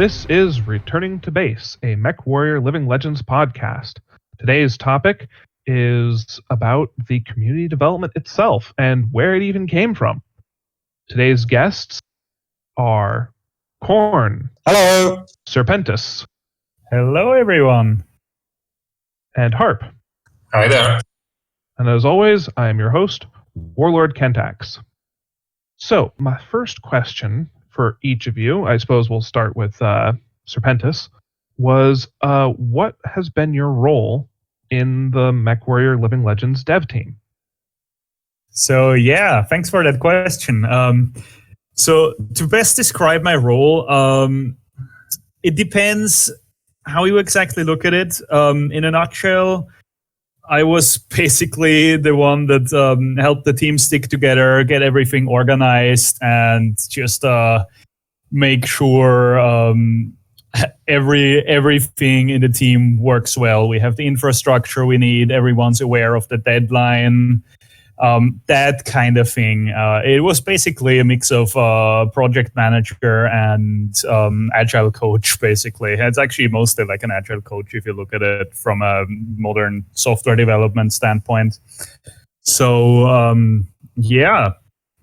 This is Returning to Base, a Mechwarrior Living Legends podcast. Today's topic is about the community development itself and where it even came from. Today's guests are Korn. Hello. Serpentus. Hello, everyone. And Haarp. Hi there. And as always, I am your host, Warlord Kentax. So, my first question for each of you, I suppose we'll start with Serpentus, was what has been your role in the Mechwarrior Living Legends dev team? So, yeah, thanks for that question. So, to best describe my role, it depends how you exactly look at it. In a nutshell, I was basically the one that helped the team stick together, get everything organized, and just make sure everything in the team works well. We have the infrastructure we need. Everyone's aware of the deadline. That kind of thing. It was basically a mix of project manager and agile coach, basically. It's actually mostly like an agile coach if you look at it from a modern software development standpoint. So, yeah,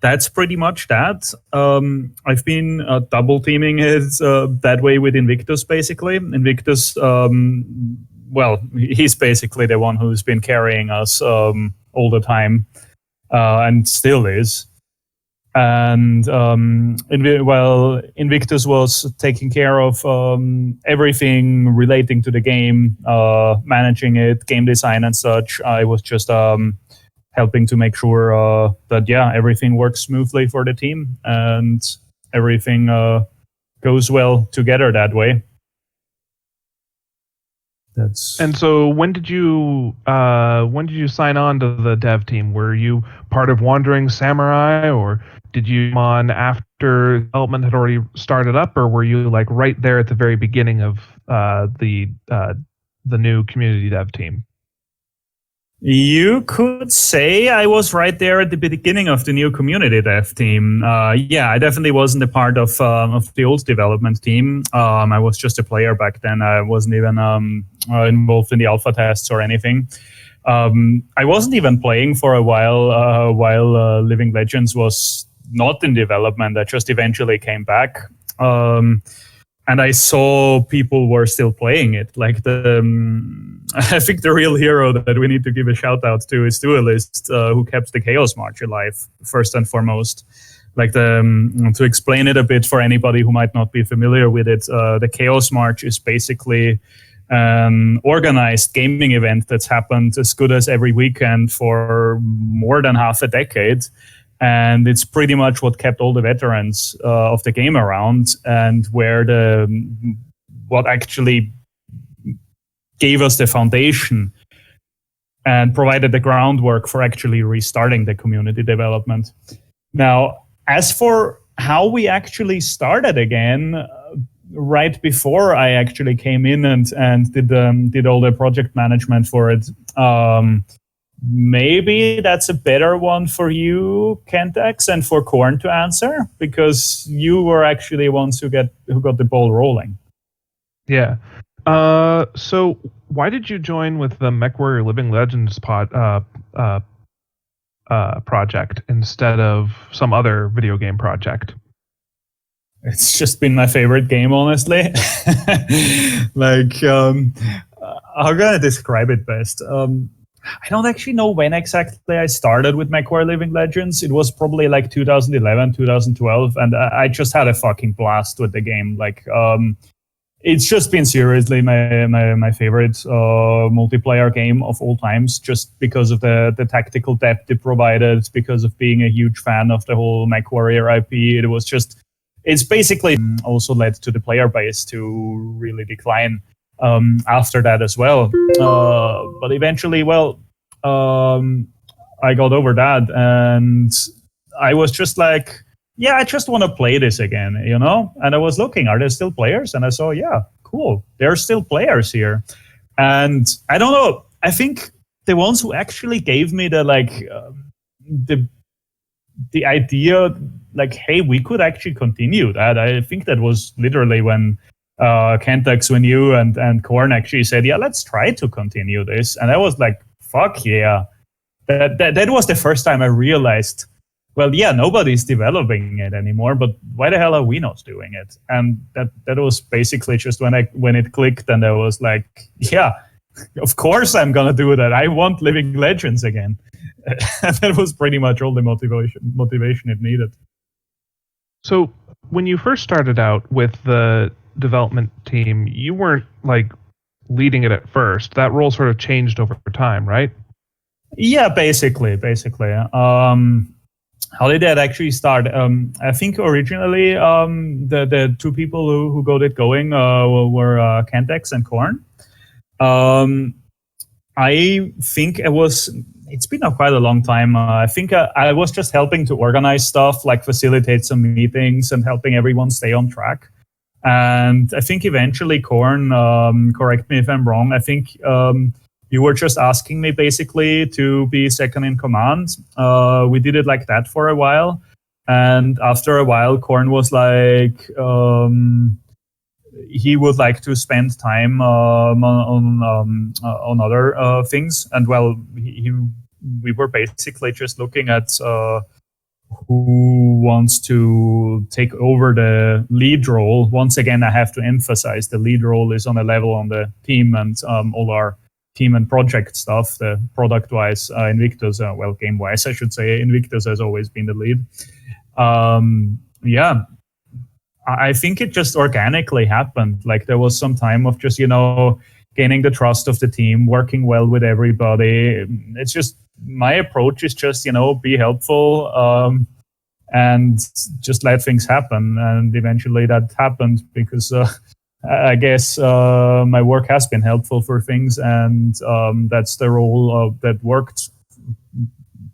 that's pretty much that. I've been double teaming it that way with Invictus, basically. Invictus, well, he's basically the one who's been carrying us all the time. And still is. And Invictus was taking care of everything relating to the game, managing it, game design and such. I was just helping to make sure that, everything works smoothly for the team and everything goes well together that way. And so when did you sign on to the dev team? Were you part of Wandering Samurai, or did you come on after development had already started up, or were you like right there at the very beginning of the new community dev team? You could say I was right there at the beginning of the new community dev team. I definitely wasn't a part of the old development team. I was just a player back then. I wasn't even involved in the alpha tests or anything. I wasn't even playing for a while Living Legends was not in development. I just eventually came back. And I saw people were still playing it. Like I think the real hero that we need to give a shout out to is Duelist, who kept the Chaos March alive, first and foremost. Like to explain it a bit for anybody who might not be familiar with it, the Chaos March is basically an organized gaming event that's happened as good as every weekend for more than half a decade. And it's pretty much what kept all the veterans of the game around, and where what actually gave us the foundation and provided the groundwork for actually restarting the community development. Now, as for how we actually started again, right before I actually came in and did all the project management for it. Maybe that's a better one for you, Kentax, and for Korn to answer, because you were actually ones who got the ball rolling. Yeah. So why did you join with the Mechwarrior Living Legends project instead of some other video game project? It's just been my favorite game, honestly. Like, how can I describe it best? I don't actually know when exactly I started with Mechwarrior Living Legends. It was probably like 2011, 2012, and I just had a fucking blast with the game. Like, it's just been seriously my favorite multiplayer game of all times, just because of the tactical depth it provided, because of being a huge fan of the whole Mechwarrior IP. It's basically also led to the player base to really decline after that as well. But eventually, I got over that, and I was just like, I just want to play this again, And I was looking, are there still players? And I saw, cool, there are still players here. And I don't know, I think the ones who actually gave me the idea, like, hey, we could actually continue that. I think that was literally when Kentax, when you and Korn actually said, yeah, let's try to continue this. And I was like, fuck yeah. That was the first time I realized, well, yeah, nobody's developing it anymore, but why the hell are we not doing it? And that was basically just when it clicked, and I was like, yeah, of course I'm gonna do that. I want Living Legends again. And that was pretty much all the motivation it needed. So when you first started out with the development team, you weren't like leading it at first. That role sort of changed over time, right? Yeah, basically. How did that actually start? I think originally the two people who got it going were Kentax and Korn. I think it's been quite a long time. I think I was just helping to organize stuff, like facilitate some meetings and helping everyone stay on track. And I think eventually Korn, correct me if I'm wrong, I think you were just asking me basically to be second in command. We did it like that for a while. And after a while, Korn was like, he would like to spend time on other things. And well, we were basically just looking at who wants to take over the lead role. Once again, I have to emphasize the lead role is on a level on the team, and all our team and project stuff, the product-wise, Invictus, well, game-wise, I should say, Invictus has always been the lead. Yeah, I think it just organically happened. Like there was some time of just, gaining the trust of the team, working well with everybody. It's just, my approach is just, be helpful and just let things happen. And eventually that happened because I guess my work has been helpful for things, and that's the role that worked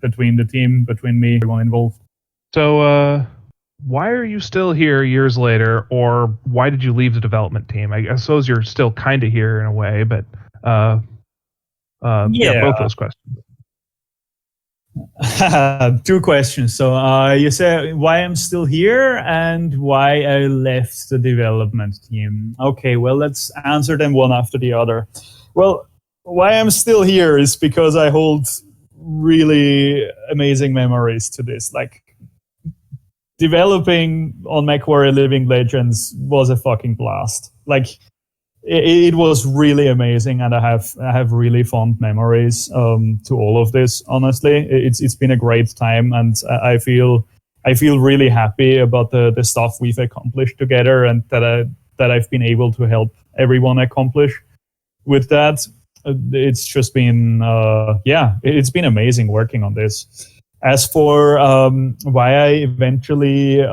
between the team, between me, everyone involved. So why are you still here years later, or why did you leave the development team? I suppose you're still kind of here in a way, but yeah, both those questions. Two questions. So you say why I'm still here and why I left the development team. Okay, well, let's answer them one after the other. Well, why I'm still here is because I hold really amazing memories to this. Like, developing on Mechwarrior Living Legends was a fucking blast. Like, it was really amazing, and I have really fond memories to all of this. Honestly, it's been a great time, and I feel really happy about the stuff we've accomplished together, and that I've been able to help everyone accomplish with that. It's just been it's been amazing working on this. As for why I eventually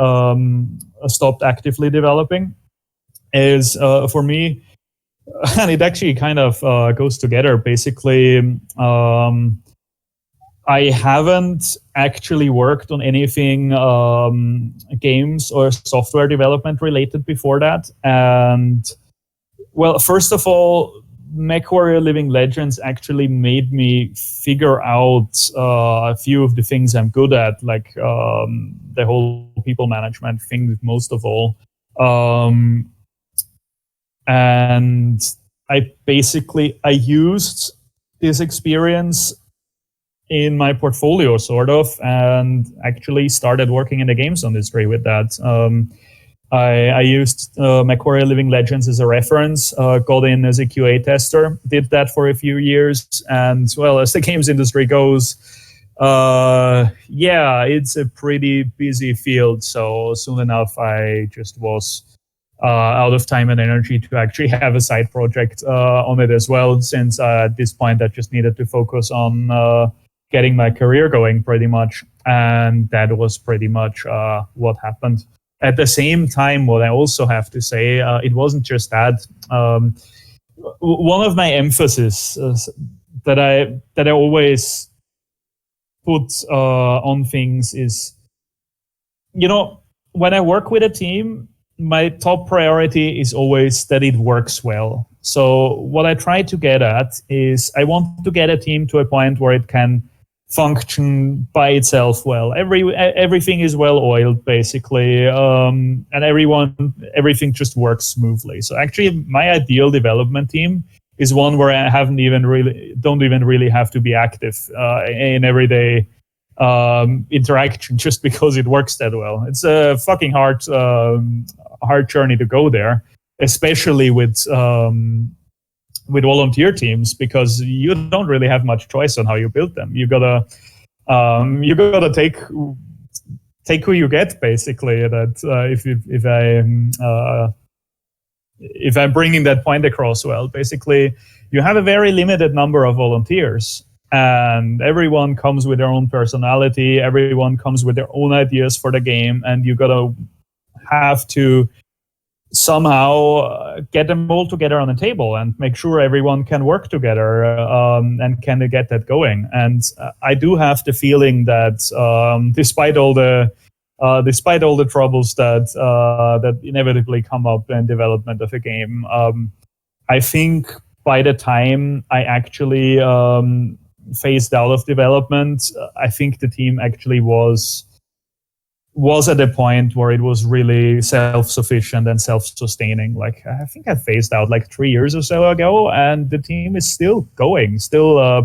stopped actively developing, is for me. And it actually kind of goes together. Basically, I haven't actually worked on anything games or software development related before that. And, well, first of all, Mechwarrior Living Legends actually made me figure out a few of the things I'm good at, like the whole people management thing, most of all. And I used this experience in my portfolio, sort of, and actually started working in the games industry with that. I used Mechwarrior Living Legends as a reference, got in as a QA tester, did that for a few years, and, well, as the games industry goes, it's a pretty busy field, so soon enough I just was out of time and energy to actually have a side project on it as well, since at this point I just needed to focus on getting my career going pretty much. And that was pretty much what happened. At the same time, what I also have to say, it wasn't just that. One of my emphasis that I always put on things is, when I work with a team, my top priority is always that it works well. So what I try to get at is I want to get a team to a point where it can function by itself well. Everything is well oiled basically, and everything just works smoothly. So actually, my ideal development team is one where I don't even really have to be active in everyday interaction, just because it works that well. It's a fucking hard journey to go there, especially with volunteer teams, because you don't really have much choice on how you build them. You gotta take who you get, basically. That if I'm bringing that point across well, basically you have a very limited number of volunteers, and everyone comes with their own personality. Everyone comes with their own ideas for the game, and you gotta have to somehow get them all together on a table and make sure everyone can work together and can get that going. And I do have the feeling that despite all the troubles that inevitably come up in development of a game, I think by the time I actually phased out of development, I think the team actually was at a point where it was really self-sufficient and self-sustaining. Like, I think I phased out like 3 years or so ago, and the team is still going,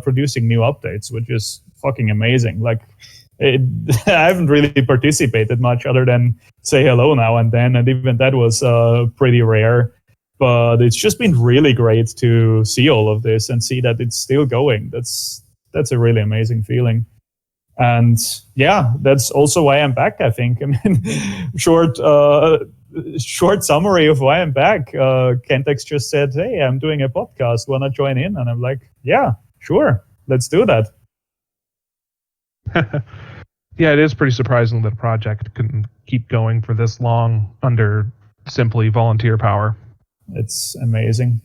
producing new updates, which is fucking amazing. Like, I haven't really participated much other than say hello now and then, and even that was pretty rare. But it's just been really great to see all of this and see that it's still going. That's a really amazing feeling. And yeah, that's also why I'm back, I think. I mean, short summary of why I'm back. Kentax just said, "Hey, I'm doing a podcast. Want to join in?" And I'm like, "Yeah, sure. Let's do that." Yeah, it is pretty surprising that a project can keep going for this long under simply volunteer power. It's amazing.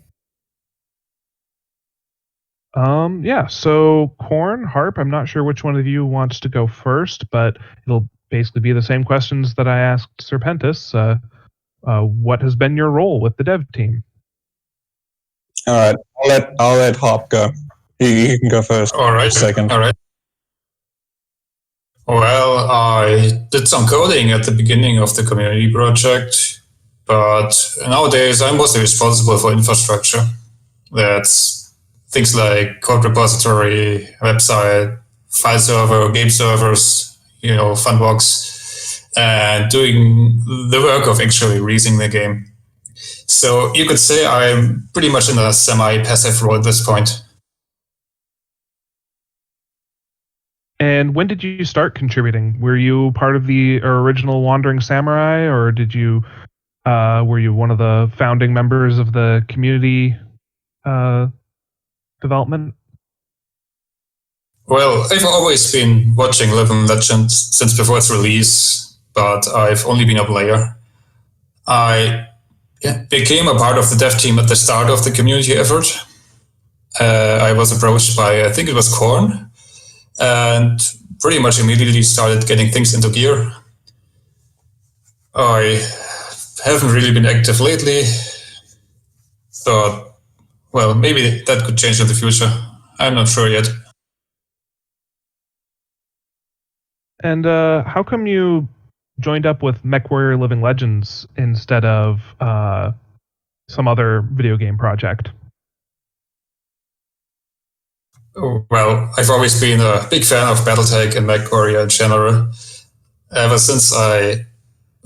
Yeah, so Corn, Haarp, I'm not sure which one of you wants to go first, but it'll basically be the same questions that I asked Serpentus. What has been your role with the dev team? All right, I'll let Haarp go. He can go first. All right. Second. All right. Well, I did some coding at the beginning of the community project, but nowadays I'm mostly responsible for infrastructure. That's things like code repository, website, file server, game servers, Funbox, and doing the work of actually releasing the game. So you could say I'm pretty much in a semi-passive role at this point. And when did you start contributing? Were you part of the original Wandering Samurai, or were you one of the founding members of the community development? Well, I've always been watching Living Legend since before its release, but I've only been a player. I became a part of the dev team at the start of the community effort. I was approached by, I think it was Korn, and pretty much immediately started getting things into gear. I haven't really been active lately, but, well, maybe that could change in the future. I'm not sure yet. And how come you joined up with Mechwarrior Living Legends instead of some other video game project? Well, I've always been a big fan of Battletech and Mechwarrior in general. Ever since I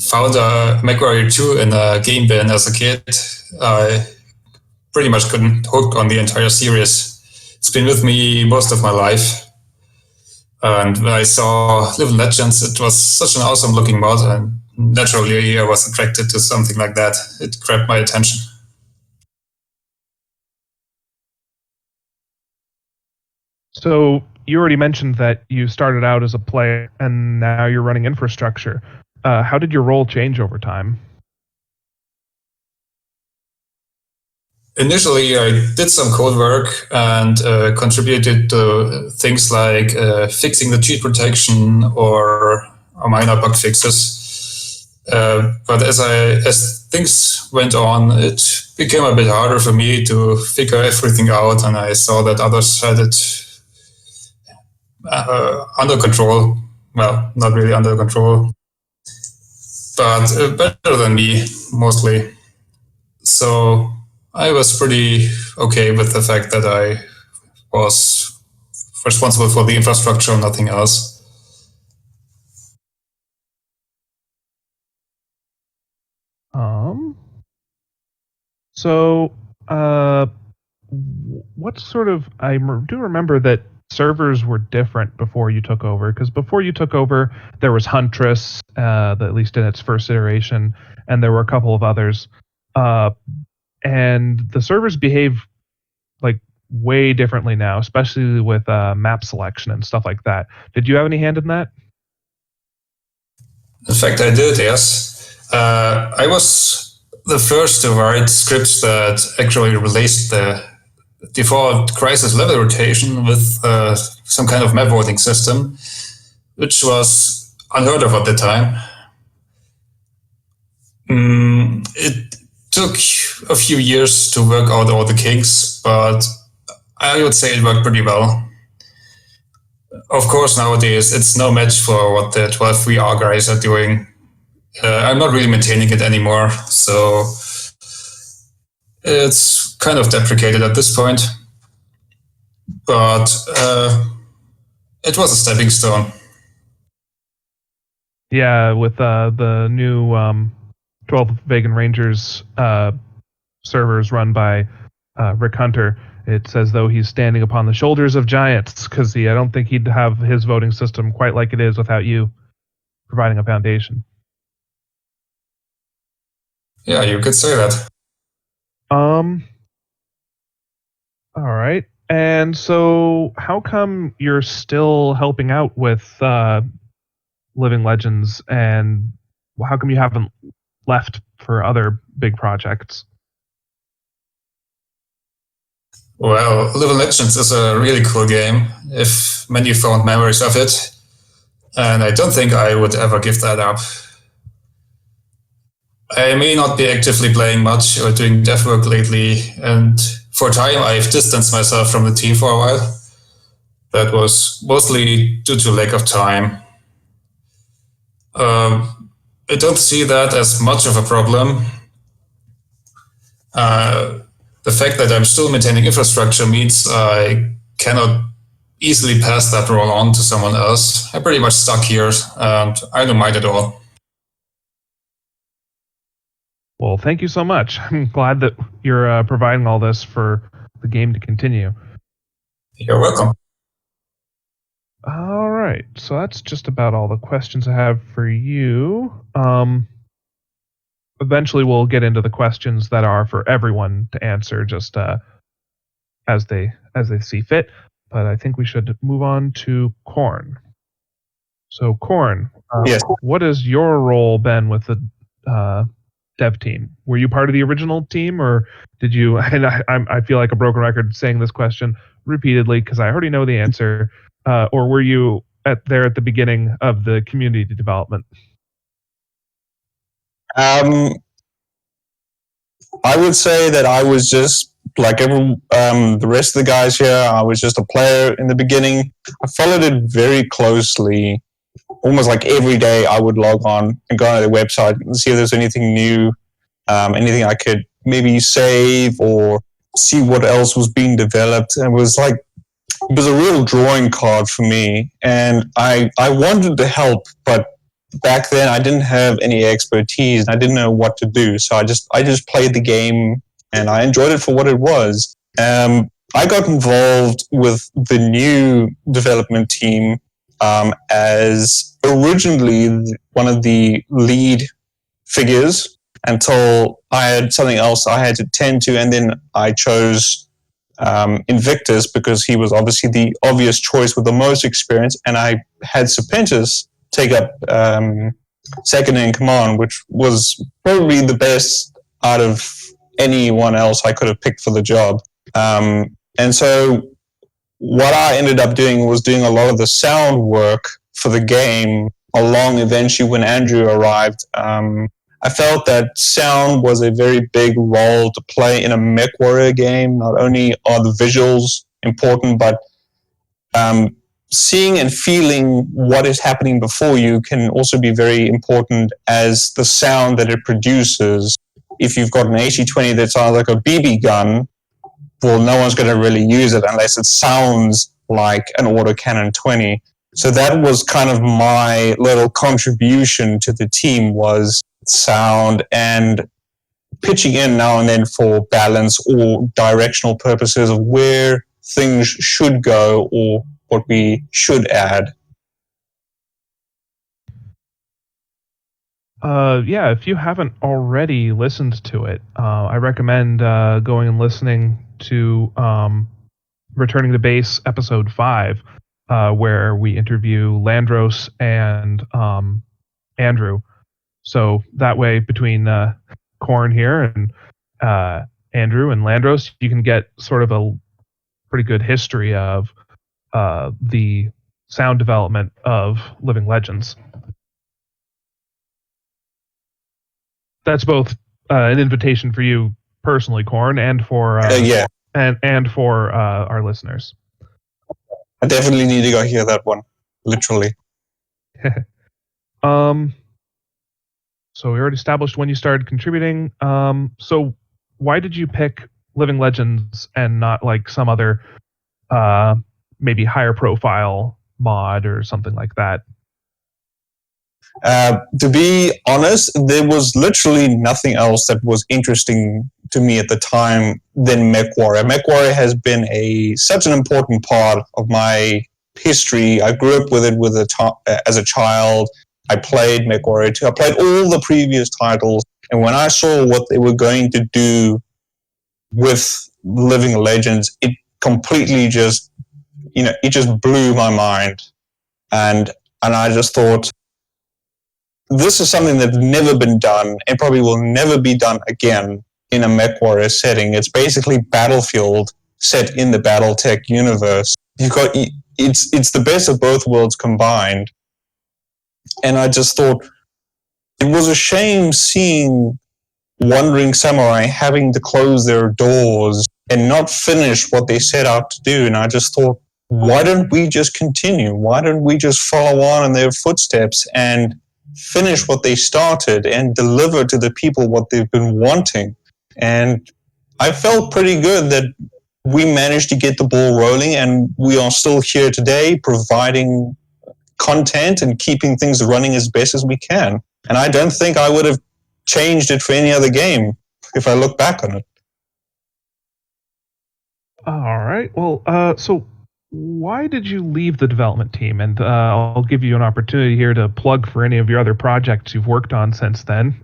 found Mechwarrior 2 in a game bin as a kid, I pretty much couldn't hook on the entire series. It's been with me most of my life. And when I saw Living Legends, it was such an awesome looking mod, and naturally I was attracted to something like that. It grabbed my attention. So you already mentioned that you started out as a player and now you're running infrastructure. How did your role change over time? Initially, I did some code work and contributed to things like fixing the cheat protection or minor bug fixes. But as things went on, it became a bit harder for me to figure everything out, and I saw that others had it under control. Well, not really under control, but better than me, mostly. So I was pretty okay with the fact that I was responsible for the infrastructure and nothing else. So, what sort of... I do remember that servers were different before you took over, because before you took over, there was Huntress, at least in its first iteration, and there were a couple of others. And the servers behave like way differently now, especially with map selection and stuff like that. Did you have any hand in that? In fact, I did, yes. I was the first to write scripts that actually replaced the default Crysis level rotation with some kind of map voting system, which was unheard of at the time. It took a few years to work out all the kinks, but I would say it worked pretty well. Of course, nowadays it's no match for what the 12.3R guys are doing. I'm not really maintaining it anymore, so it's kind of deprecated at this point. But it was a stepping stone. Yeah, with the new 12 Vegan Rangers servers run by Rick Hunter, it's as though he's standing upon the shoulders of giants, because I don't think he'd have his voting system quite like it is without you providing a foundation. Yeah, you could say that. All right. And so how come you're still helping out with Living Legends, and how come you haven't left for other big projects? Well, Living Legends is a really cool game, if many fond memories of it, and I don't think I would ever give that up. I may not be actively playing much or doing dev work lately, and for a time I've distanced myself from the team for a while. That was mostly due to lack of time. I don't see that as much of a problem. The fact that I'm still maintaining infrastructure means I cannot easily pass that role on to someone else. I'm pretty much stuck here, and I don't mind at all. Well, thank you so much. I'm glad that you're providing all this for the game to continue. You're welcome. All right, so that's just about all the questions I have for you. Eventually, we'll get into the questions that are for everyone to answer, just as they see fit. But I think we should move on to Korn. So, Korn, Yes. what has your role been with the dev team? Were you part of the original team, or did you? And I feel like a broken record saying this question repeatedly because I already know the answer. Or were you there at the beginning of the community development? I would say that I was just like the rest of the guys here. I was just a player in the beginning. I followed it very closely. Almost like every day I would log on and go on the website and see if there's anything new, anything I could maybe save or see what else was being developed. And it was a real drawing card for me. And I wanted to help, but back then I didn't have any expertise and I didn't know what to do. So I just played the game and I enjoyed it for what it was. I got involved with the new development team as originally one of the lead figures until I had something else I had to tend to, and then I chose Invictus because he was obviously the obvious choice with the most experience, and I had Serpentus take up second in command, which was probably the best out of anyone else I could have picked for the job. And so what I ended up doing was doing a lot of the sound work for the game along eventually when Andrew arrived. I felt that sound was a very big role to play in a Mechwarrior game. Not only are the visuals important, but seeing and feeling what is happening before you can also be very important as the sound that it produces. If you've got an AC-20 that sounds like a BB gun, well, no one's going to really use it unless it sounds like an autocannon 20. So that was kind of my little contribution to the team, was sound and pitching in now and then for balance or directional purposes of where things should go or what we should add. Yeah, if you haven't already listened to it, I recommend going and listening to Returning to Base episode 5, where we interview Landros and Andrew. So that way, between Corn here and Andrew and Landros, you can get sort of a pretty good history of the sound development of Living Legends. That's both an invitation for you personally, Corn, and for and for our listeners. I definitely need to go hear that one, literally. So we already established when you started contributing. So why did you pick Living Legends and not like some other maybe higher profile mod or something like that? To be honest, there was literally nothing else that was interesting to me at the time than Mechwarrior. Mechwarrior has been such an important part of my history. I grew up with it as a child. I played Mechwarrior 2. I played all the previous titles, and when I saw what they were going to do with Living Legends, it completely just, it just blew my mind. And I just thought, this is something that's never been done and probably will never be done again in a Mechwarrior setting. It's basically Battlefield set in the Battletech universe. It's the best of both worlds combined. And I just thought it was a shame seeing Wandering Samurai having to close their doors and not finish what they set out to do. And I just thought, why don't we just continue? Why don't we just follow on in their footsteps and finish what they started and deliver to the people what they've been wanting? And I felt pretty good that we managed to get the ball rolling, and we are still here today providing content and keeping things running as best as we can. And I don't think I would have changed it for any other game if I look back on it. All right. Well, so why did you leave the development team? And I'll give you an opportunity here to plug for any of your other projects you've worked on since then.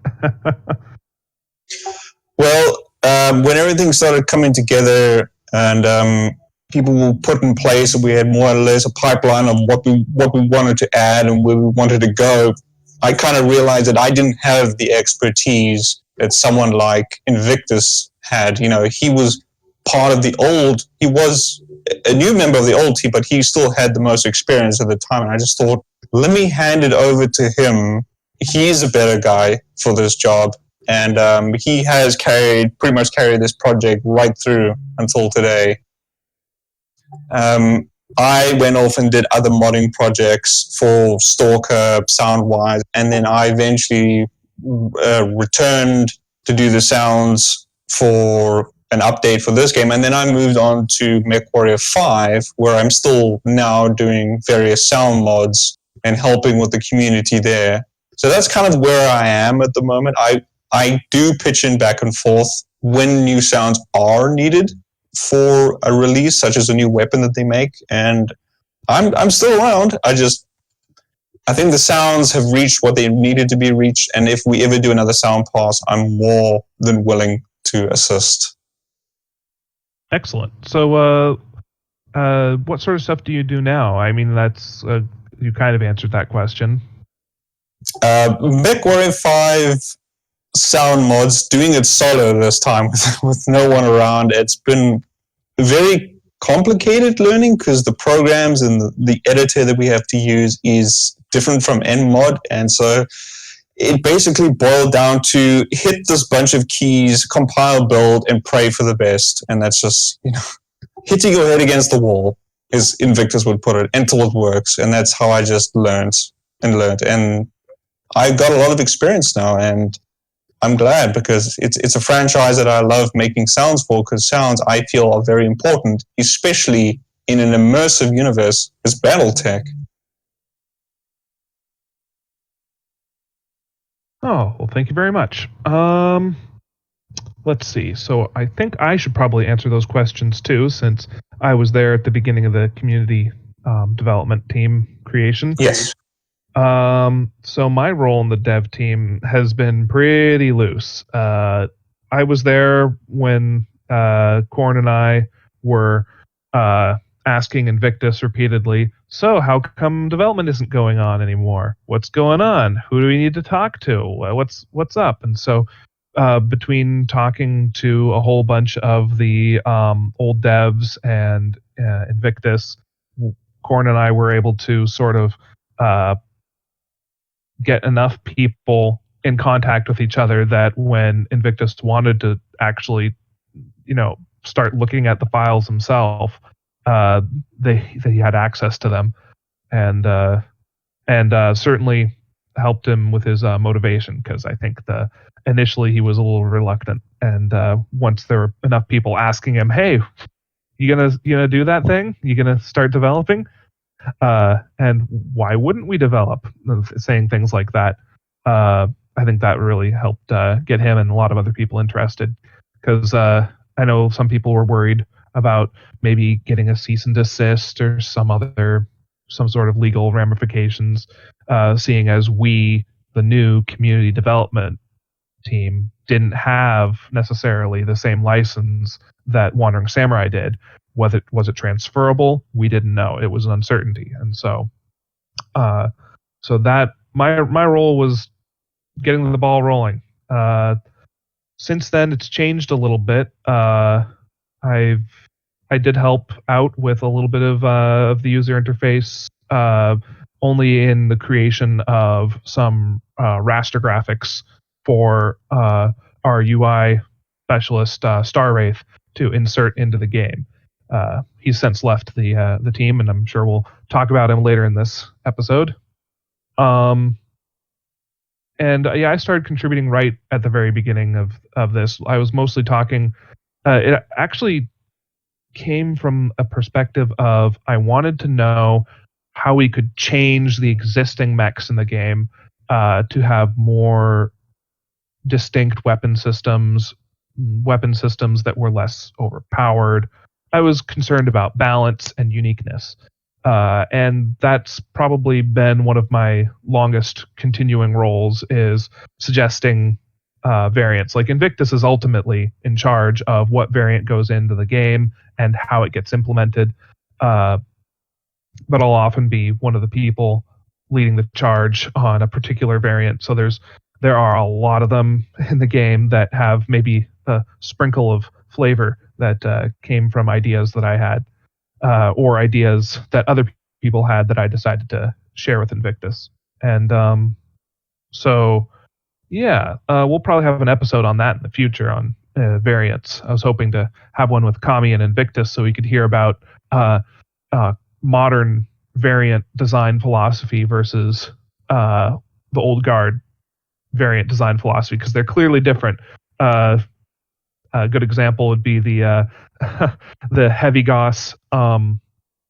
Well, when everything started coming together and people were put in place, and we had more or less a pipeline of what we wanted to add and where we wanted to go, I kind of realized that I didn't have the expertise that someone like Invictus had. He was part of he was a new member of the old team, but he still had the most experience at the time. And I just thought, let me hand it over to him. He's a better guy for this job. And he has pretty much carried this project right through until today. I went off and did other modding projects for Stalker, Soundwise, and then I eventually returned to do the sounds for an update for this game. And then I moved on to Mechwarrior 5, where I'm still now doing various sound mods and helping with the community there. So that's kind of where I am at the moment. I do pitch in back and forth when new sounds are needed for a release, such as a new weapon that they make, and I'm still around. I think the sounds have reached what they needed to be reached, and if we ever do another sound pass, I'm more than willing to assist. Excellent. So, what sort of stuff do you do now? I mean, that's you kind of answered that question. Mechwarrior 5 sound mods, doing it solo this time with no one around. It's been very complicated learning because the programs and the editor that we have to use is different from NMod, and so it basically boiled down to hit this bunch of keys, compile, build, and pray for the best. And that's just hitting your head against the wall. as Invictus would put it, until it works. And that's how I just learned. And I got a lot of experience now, and I'm glad, because it's a franchise that I love making sounds for, because sounds, I feel, are very important, especially in an immersive universe as Battletech. Oh, well, thank you very much. Let's see. So I think I should probably answer those questions too, since I was there at the beginning of the community development team creation. Yes. So my role in the dev team has been pretty loose. I was there when Korn and I were asking Invictus repeatedly, so how come development isn't going on anymore? What's going on? Who do we need to talk to? What's up? And so between talking to a whole bunch of the old devs and Invictus, Korn and I were able to sort of get enough people in contact with each other that when Invictus wanted to actually, start looking at the files himself, they had access to them, and certainly helped him with his motivation, because I think initially he was a little reluctant, and once there were enough people asking him, "Hey, you gonna do that thing? You gonna start developing?" And why wouldn't we develop? Saying things like that, I think that really helped get him and a lot of other people interested, because I know some people were worried about maybe getting a cease and desist or some sort of legal ramifications, seeing as we, the new community development team, didn't have necessarily the same license that Wandering Samurai did. Was it transferable? We didn't know. It was an uncertainty, and so that my role was getting the ball rolling. Since then, it's changed a little bit. I did help out with a little bit of the user interface, only in the creation of some raster graphics for our UI specialist, Star Wraith, to insert into the game. He's since left the team, and I'm sure we'll talk about him later in this episode. I started contributing right at the very beginning of this. I was mostly talking. It actually came from a perspective of I wanted to know how we could change the existing mechs in the game to have more distinct weapon systems that were less overpowered. I was concerned about balance and uniqueness. And that's probably been one of my longest continuing roles, is suggesting variants. Like Invictus is ultimately in charge of what variant goes into the game and how it gets implemented. But I'll often be one of the people leading the charge on a particular variant. So there are a lot of them in the game that have maybe a sprinkle of flavor that came from ideas that I had, or ideas that other people had that I decided to share with Invictus. And we'll probably have an episode on that in the future on variants. I was hoping to have one with Kami and Invictus so we could hear about modern variant design philosophy versus the old guard variant design philosophy, because they're clearly different. A good example would be the the Heavy Gauss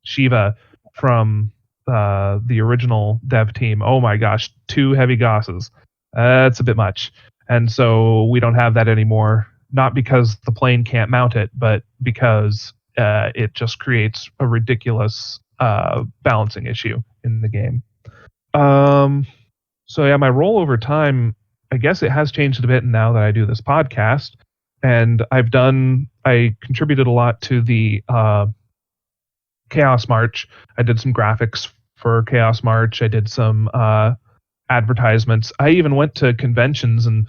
Shiva from the original dev team. Oh my gosh, 2 Heavy Gausses. That's a bit much. And so we don't have that anymore, not because the plane can't mount it, but because it just creates a ridiculous balancing issue in the game. My role over time, I guess it has changed a bit now that I do this podcast. And I contributed a lot to the Chaos March. I did some graphics for Chaos March. I did some advertisements. I even went to conventions and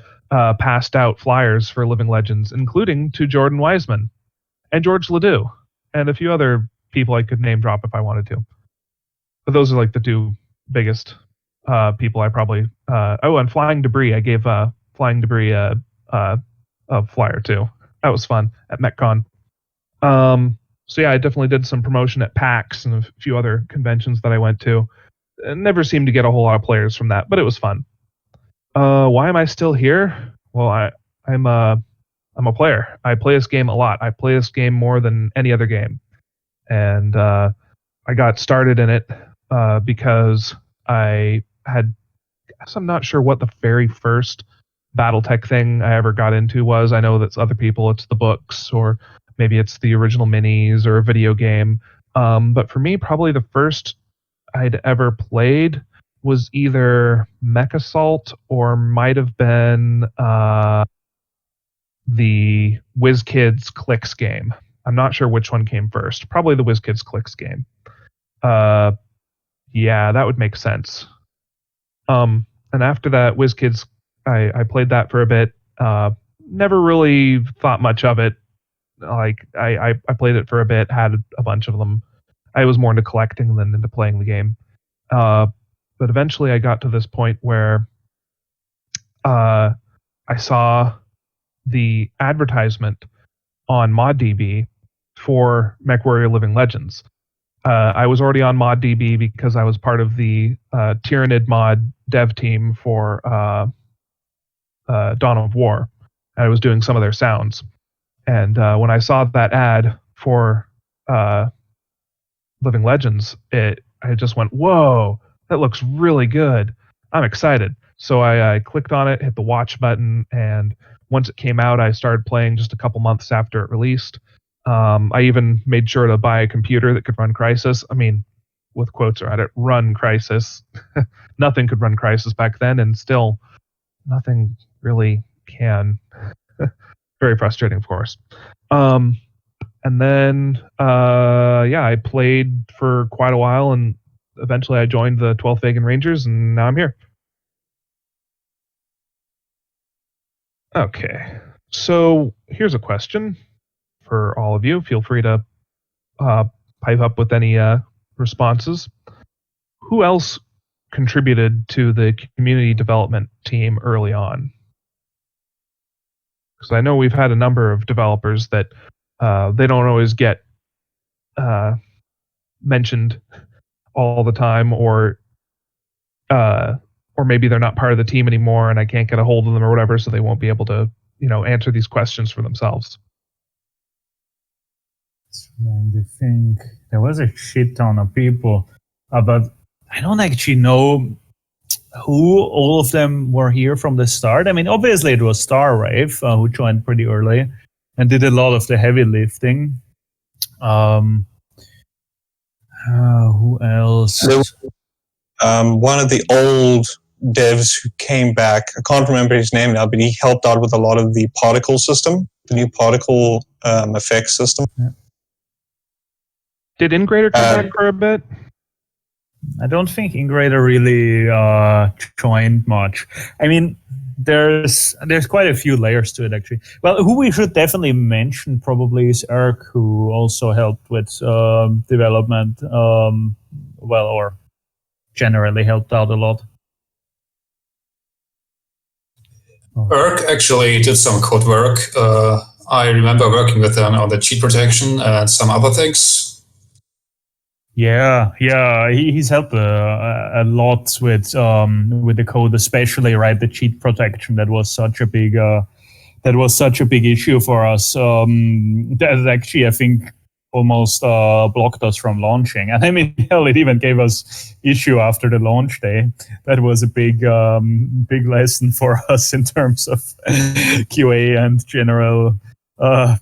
passed out flyers for Living Legends, including to Jordan Wiseman and George Ledoux and a few other people I could name drop if I wanted to. But those are like the 2 biggest people I probably... and Flying Debris. I gave Flying Debris a flyer too. That was fun at MechCon. So yeah, I definitely did some promotion at PAX and a few other conventions that I went to. Never seemed to get a whole lot of players from that, but it was fun. Why am I still here? Well, I'm a player. I play this game a lot. I play this game more than any other game, and I got started in it because I had. I guess I'm not sure what the very first Battletech thing I ever got into was. I know that's other people. It's the books, or maybe it's the original minis or a video game. But for me, probably the first I'd ever played was either Mech Assault or might have been the WizKids Clicks game. I'm not sure which one came first. Probably the WizKids Clicks game. Yeah, that would make sense. And after that, WizKids, I played that for a bit. Never really thought much of it. Like I played it for a bit, had a bunch of them. I was more into collecting than into playing the game. But eventually I got to this point where I saw the advertisement on ModDB for Mechwarrior Living Legends. I was already on ModDB because I was part of the Tyranid mod dev team for Dawn of War. I was doing some of their sounds. And when I saw that ad for Living Legends, I just went, whoa, that looks really good. I'm excited. So I clicked on it, hit the watch button, and once it came out, I started playing just a couple months after it released. I even made sure to buy a computer that could run Crysis. I mean, with quotes around it, run Crysis. Nothing could run Crysis back then, and still nothing really can. Very frustrating, of course. And then, I played for quite a while, and eventually I joined the 12th Vegan Rangers, and now I'm here. Okay, so here's a question for all of you. Feel free to pipe up with any responses. Who else contributed to the community development team early on? Because I know we've had a number of developers that they don't always get mentioned all the time, or maybe they're not part of the team anymore and I can't get a hold of them or whatever, so they won't be able to, answer these questions for themselves. Trying to think. There was a shit ton of people, but I don't actually know who all of them were here from the start. I mean, obviously it was Star Wave, who joined pretty early and did a lot of the heavy lifting. Who else? There was, one of the old devs who came back, I can't remember his name now, but he helped out with a lot of the particle system, the new particle effects system. Yeah. Did Ingrader come back for a bit? I don't think Ingrader really joined much. I mean, there's quite a few layers to it, actually. Well, who we should definitely mention probably is Eric, who also helped with development, or generally helped out a lot. Eric actually did some code work. I remember working with him on the cheat protection and some other things. Yeah, he's helped a lot with the code, especially the cheat protection. That was such a big issue for us. That actually, I think, almost blocked us from launching. And I mean, hell, it even gave us issue after the launch day. That was a big lesson for us in terms of QA and general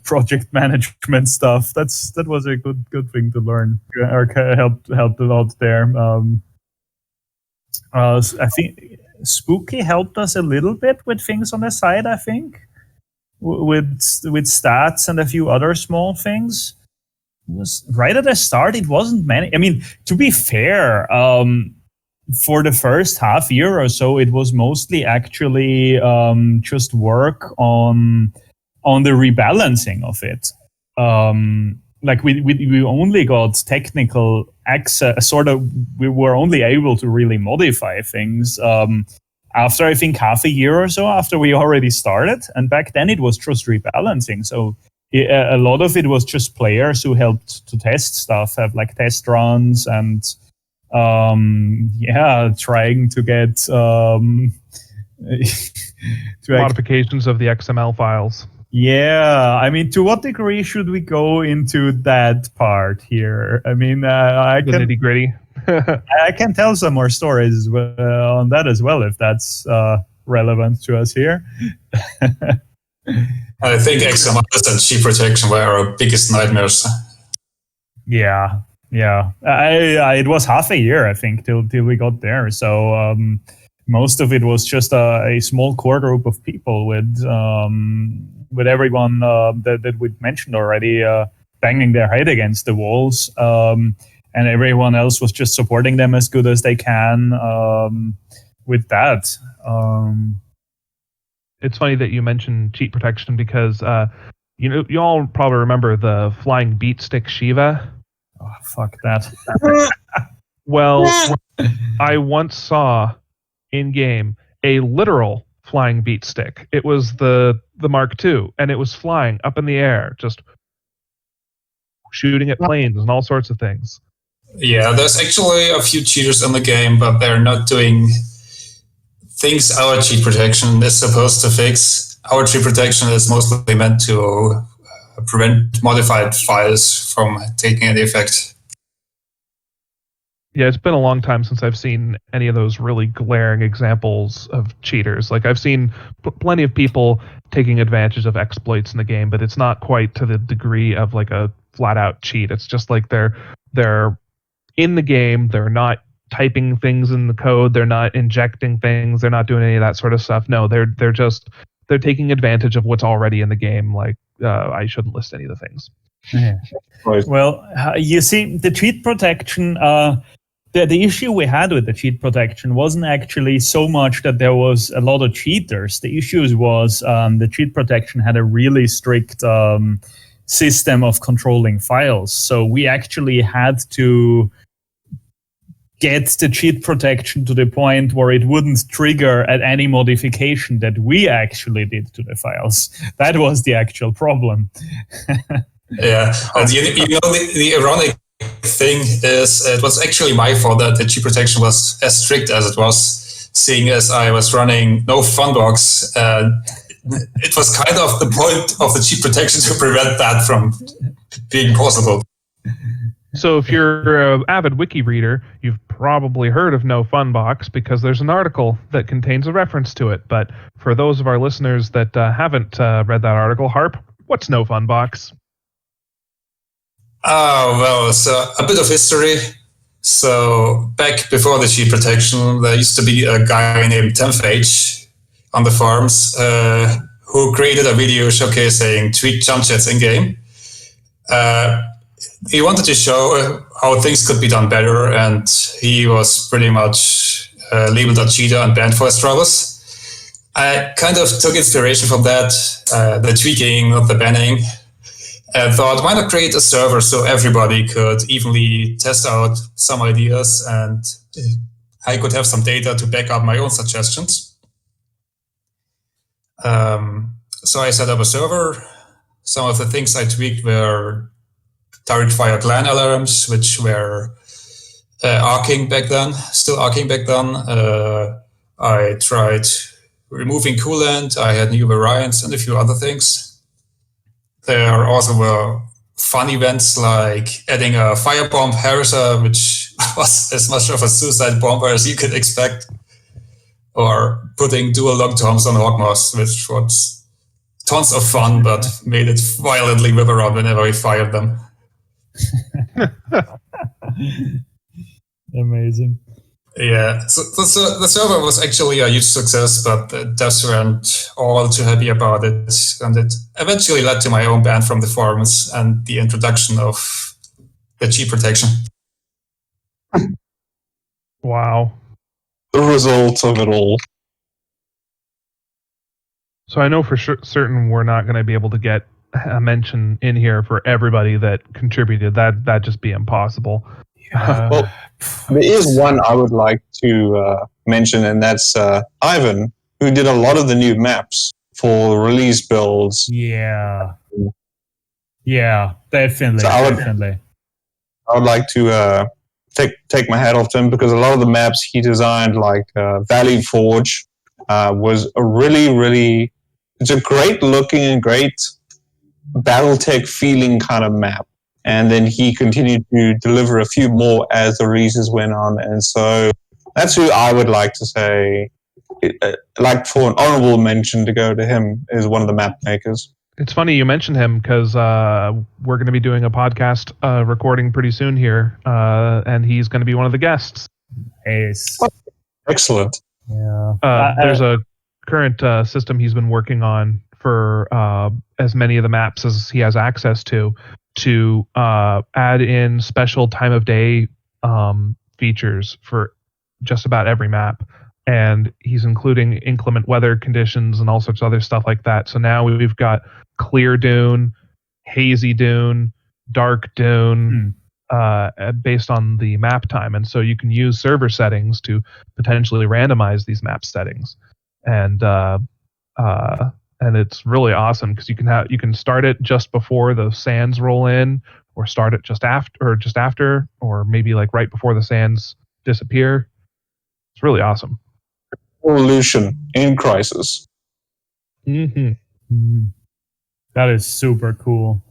project management stuff. That was a good thing to learn. Eric helped a lot there. I think Spooky helped us a little bit with things on the side. I think with stats and a few other small things. It was right at the start. It wasn't many. I mean, to be fair, for the first half year or so, it was mostly actually just work on the rebalancing of it. We only got technical access, we were only able to really modify things after, I think, half a year or so after we already started. And back then it was just rebalancing. So a lot of it was just players who helped to test stuff, have like test runs and trying to get modifications of the XML files. Yeah, I mean, to what degree should we go into that part here? I mean, I The can nitty gritty. I can tell some more stories on that as well, if that's relevant to us here. I think XMLs and cheat protection were our biggest nightmares. Yeah. It was half a year, I think, till we got there. So most of it was just a small core group of people with everyone that we'd mentioned already banging their head against the walls, and everyone else was just supporting them as good as they can with that. It's funny that you mentioned cheat protection because you all probably remember the flying beat stick Shiva. Oh, fuck that. Well, I once saw in game a literal flying beat stick. It was the Mark II, and it was flying up in the air, just shooting at planes and all sorts of things. Yeah, there's actually a few cheaters in the game, but they're not doing things our cheat protection is supposed to fix. Our cheat protection is mostly meant to prevent modified files from taking any effect. Yeah, it's been a long time since I've seen any of those really glaring examples of cheaters. Like, I've seen plenty of people taking advantage of exploits in the game, but it's not quite to the degree of like a flat-out cheat. It's just like they're in the game, they're not typing things in the code, they're not injecting things, they're not doing any of that sort of stuff. No, they're taking advantage of what's already in the game. Like, I shouldn't list any of the things. Yeah. Right. Well, you see, the cheat protection, the issue we had with the cheat protection wasn't actually so much that there was a lot of cheaters. The issue was the cheat protection had a really strict system of controlling files. So we actually had to get the cheat protection to the point where it wouldn't trigger at any modification that we actually did to the files. That was the actual problem. Yeah, and the ironic thing is it was actually my fault that the cheat protection was as strict as it was, seeing as I was running no funbox. It was kind of the point of the cheat protection to prevent that from being possible. So if you're an avid wiki reader, you've probably heard of No Funbox because there's an article that contains a reference to it. But for those of our listeners that haven't read that article, Haarp, what's No Funbox? Oh, well, so a bit of history. So back before the cheat protection, there used to be a guy named Tempage on the forums who created a video showcasing tweaked jump jets in-game. He wanted to show how things could be done better, and he was pretty much labeled a cheater and banned for his troubles. I kind of took inspiration from that, the tweaking, not the banning, and thought, why not create a server so everybody could evenly test out some ideas and I could have some data to back up my own suggestions. So I set up a server. Some of the things I tweaked were direct-fired LAN alarms, which were arcing back then, still arcing back then. I tried removing coolant. I had new variants and a few other things. There also were fun events like adding a firebomb harasser, which was as much of a suicide bomber as you could expect, or putting dual long toms on Hawkmoss, which was tons of fun, but made it violently whip around whenever we fired them. Amazing. Yeah, so the server was actually a huge success, but the devs weren't all too happy about it, and it eventually led to my own ban from the forums and the introduction of the cheat protection. Wow. The result of it all. So I know for certain we're not going to be able to get a mention in here for everybody that contributed. That'd just be impossible. Well, there is one I would like to mention, and that's Ivan, who did a lot of the new maps for release builds. Yeah. Yeah, definitely, So definitely. I would like to take my hat off to him, because a lot of the maps he designed, like Valley Forge, was a really, it's a great looking and great Battletech feeling kind of map. And then he continued to deliver a few more as the releases went on. And so that's who I would like to say, like for an honorable mention to go to him, is one of the map makers. It's funny you mentioned him because we're going to be doing a podcast recording pretty soon here, and he's going to be one of the guests. Ace. Excellent. Yeah. There's a current system he's been working on for as many of the maps as he has access to add in special time of day features for just about every map. And he's including inclement weather conditions and all sorts of other stuff like that. So now we've got clear dune, hazy dune, dark dune, based on the map time. And so you can use server settings to potentially randomize these map settings. And it's really awesome because you can start it just before the sands roll in, or start it just after, or maybe like right before the sands disappear. It's really awesome. Evolution in Crysis. Mm-hmm. That is super cool.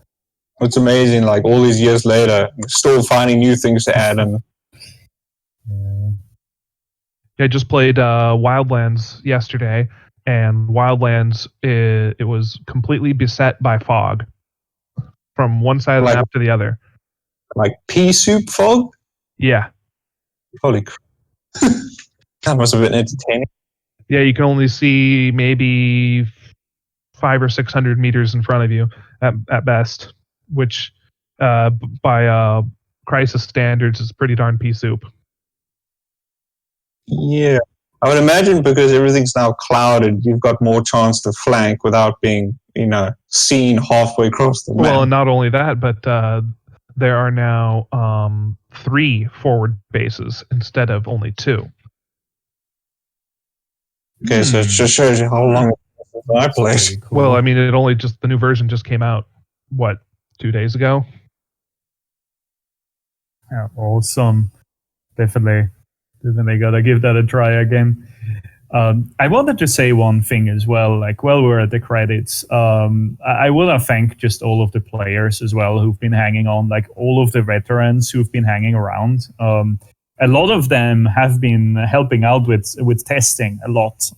It's amazing, like all these years later, we're still finding new things to add in. I just played Wildlands yesterday, and Wildlands, it was completely beset by fog from one side of the map to the other. Like pea soup fog? Yeah. Holy crap. That must have been entertaining. Yeah, you can only see maybe 500 or 600 meters in front of you at best, which by Crysis standards is pretty darn pea soup. Yeah. I would imagine because everything's now clouded, you've got more chance to flank without being, seen halfway across the map. Well, and not only that, but there are now 3 forward bases instead of only 2. Okay, so it just shows you how long I played. Cool. Well, I mean, the new version just came out, 2 days ago? Yeah, awesome. Definitely gotta give that a try again. I wanted to say one thing as well, like while we're at the credits, I want to thank just all of the players as well who've been hanging on, like all of the veterans who've been hanging around. A lot of them have been helping out with testing a lot,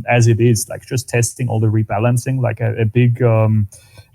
as it is, like just testing all the rebalancing. Like a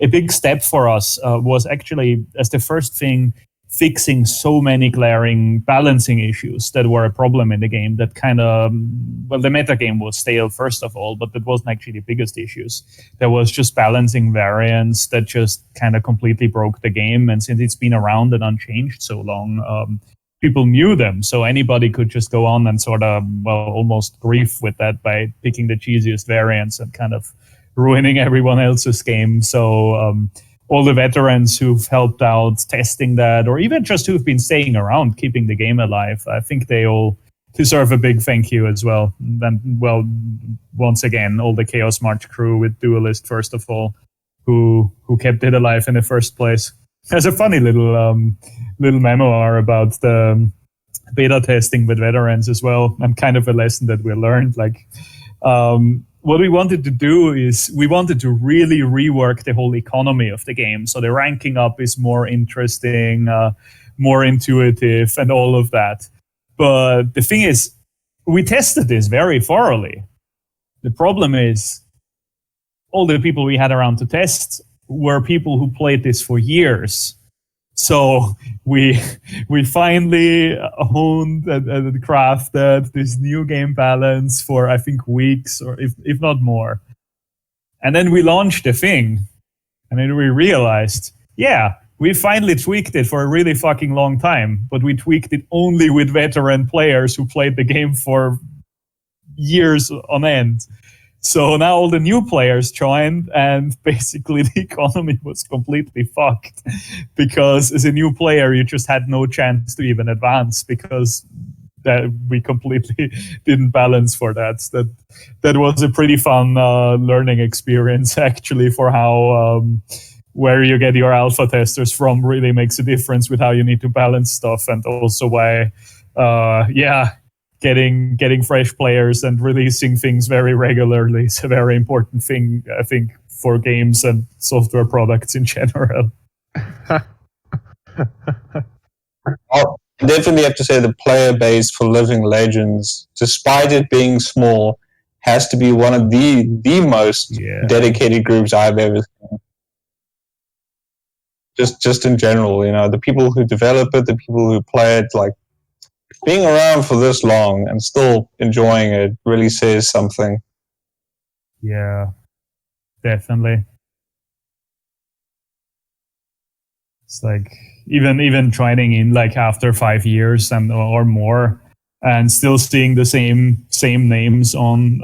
big step for us was actually, as the first thing, fixing so many glaring balancing issues that were a problem in the game that kind of, the metagame was stale first of all, but that wasn't actually the biggest issues. There was just balancing variants that just kind of completely broke the game. And since it's been around and unchanged so long, people knew them. So anybody could just go on and sort of, almost grief with that by picking the cheesiest variants and kind of ruining everyone else's game. So, all the veterans who've helped out testing that, or even just who've been staying around, keeping the game alive, I think they all deserve a big thank you as well. And once again, all the Chaos March crew with Duelist, first of all, who kept it alive in the first place. There's a funny little memoir about the beta testing with veterans as well, and kind of a lesson that we learned. Like, what we wanted to do is we wanted to really rework the whole economy of the game. So the ranking up is more interesting, more intuitive, and all of that. But the thing is, we tested this very thoroughly. The problem is, all the people we had around to test were people who played this for years. So we finally honed and crafted this new game balance for, I think, weeks, or if not more. And then we launched the thing, and then we realized, we finally tweaked it for a really fucking long time, but we tweaked it only with veteran players who played the game for years on end. So now all the new players joined, and basically the economy was completely fucked, because as a new player, you just had no chance to even advance, because that we completely didn't balance for that. That was a pretty fun learning experience, actually, for how where you get your alpha testers from really makes a difference with how you need to balance stuff, and also why, getting fresh players and releasing things very regularly is a very important thing, I think, for games and software products in general. I'll definitely have to say the player base for Living Legends, despite it being small, has to be one of the most dedicated groups I've ever seen. Just in general, you know, the people who develop it, the people who play it, like being around for this long and still enjoying it really says something. Yeah, definitely. It's like even trying in like after 5 years and or more, and still seeing the same names on.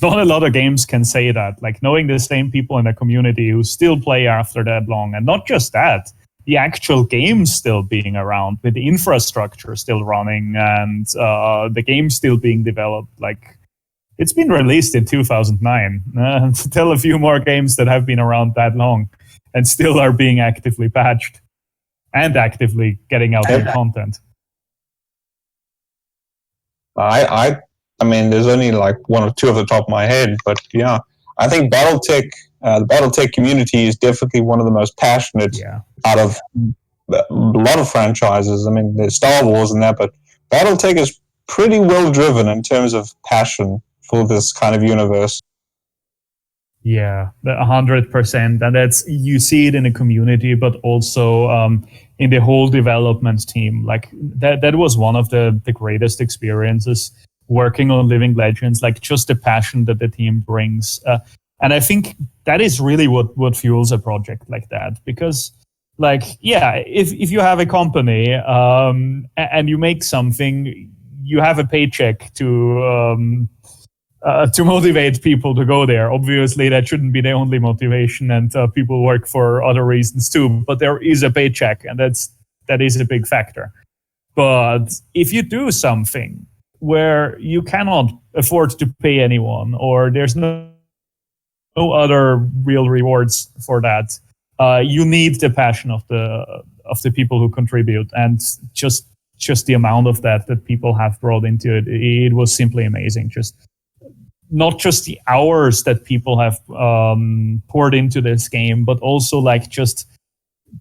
Not a lot of games can say that. Like knowing the same people in the community who still play after that long, and not just that, the actual game still being around, with the infrastructure still running, and the game still being developed. Like it's been released in 2009. Tell a few more games that have been around that long and still are being actively patched and actively getting out new content. I mean, there's only like one or two off the top of my head, but yeah, I think Battletech, the Battletech community is definitely one of the most passionate out of a lot of franchises. I mean, there's Star Wars and that, but Battletech is pretty well driven in terms of passion for this kind of universe. Yeah, 100%, and that's, you see it in the community, but also in the whole development team. Like that was one of the greatest experiences working on Living Legends. Like just the passion that the team brings, and I think that is really what fuels a project like that. Because, like, if you have a company and you make something, you have a paycheck to motivate people to go there. Obviously, that shouldn't be the only motivation, and people work for other reasons too. But there is a paycheck, and that is a big factor. But if you do something where you cannot afford to pay anyone, or there's no other real rewards for that, you need the passion of the people who contribute, and just the amount of that people have brought into it. It was simply amazing. Just not just the hours that people have poured into this game, but also like just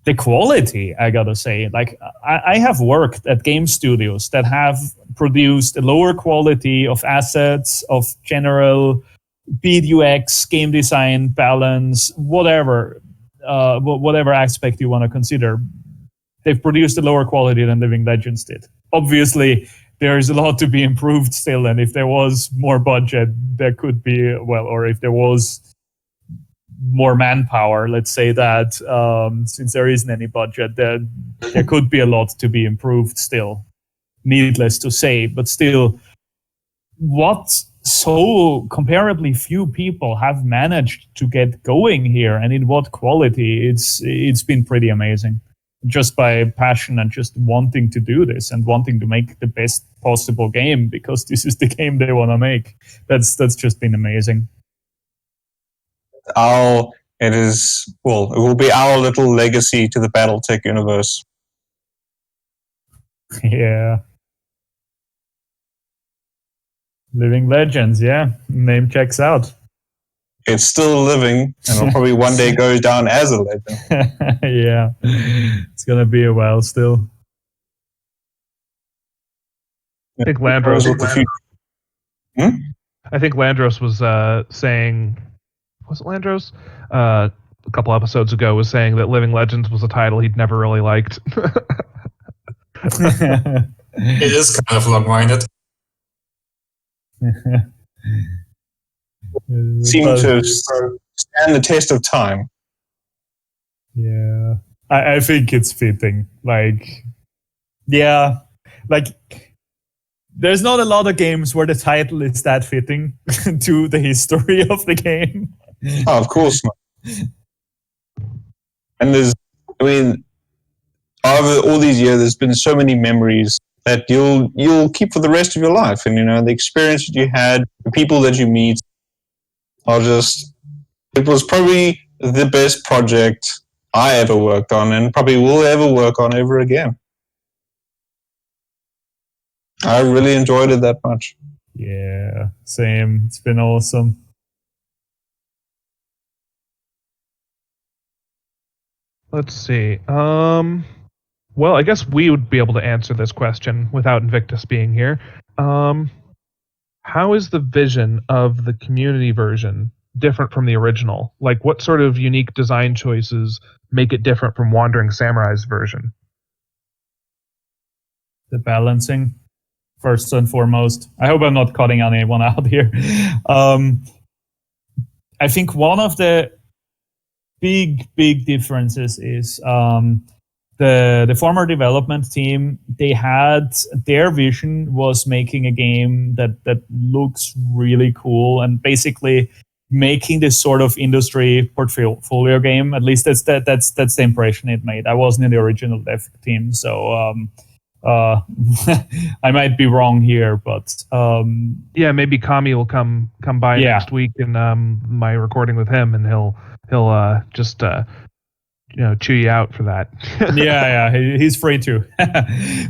the quality, I gotta say. Like I have worked at game studios that have produced a lower quality of assets, of general beat UX, game design, balance, whatever aspect you want to consider. They've produced a lower quality than Living Legends did. Obviously, there is a lot to be improved still, and if there was more budget, there could be, or if there was more manpower, let's say that, since there isn't any budget, there could be a lot to be improved still, needless to say. But still, what so comparably few people have managed to get going here, and in what quality, it's been pretty amazing. Just by passion and just wanting to do this and wanting to make the best possible game, because this is the game they want to make. That's just been amazing. It will be our little legacy to the Battletech universe. Yeah. Living Legends, yeah. Name checks out. It's still living, and will probably one day go down as a legend. Yeah. It's going to be a while still. I think Landros was saying, was it Landros? A couple episodes ago was saying that Living Legends was a title he'd never really liked. It is kind of long-winded. Seems to stand the test of time. Yeah, I think it's fitting. Like, yeah, like there's not a lot of games where the title is that fitting to the history of the game. Oh, of course not. And over all these years, there's been so many memories that you'll keep for the rest of your life. And, the experience that you had, the people that you meet, it was probably the best project I ever worked on, and probably will ever work on ever again. I really enjoyed it that much. Yeah, same. It's been awesome. Let's see. Well, I guess we would be able to answer this question without Invictus being here. How is the vision of the community version different from the original? Like, what sort of unique design choices make it different from Wandering Samurai's version? The balancing, first and foremost. I hope I'm not cutting anyone out here. I think one of the big differences is the former development team, they had their vision was making a game that looks really cool and basically making this sort of industry portfolio game. At least that's the impression it made. I wasn't in the original dev team, so I might be wrong here, but yeah, maybe Kami will come by next week in my recording with him, and he'll just chew you out for that. yeah, he's free to.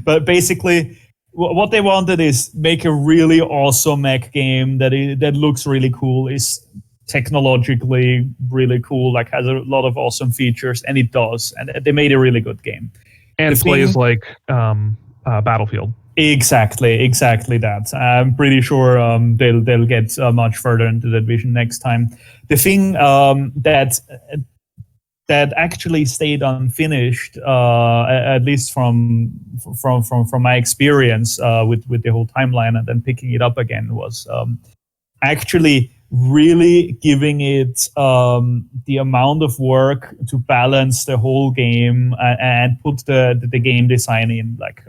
But basically, what they wanted is make a really awesome mech game that looks really cool, is technologically really cool, like has a lot of awesome features, and it does. And they made a really good game. And it plays like Battlefield. Exactly that. I'm pretty sure they'll get much further into that vision next time. The thing that actually stayed unfinished, at least from my experience with the whole timeline and then picking it up again, was actually really giving it the amount of work to balance the whole game and put the game design in, like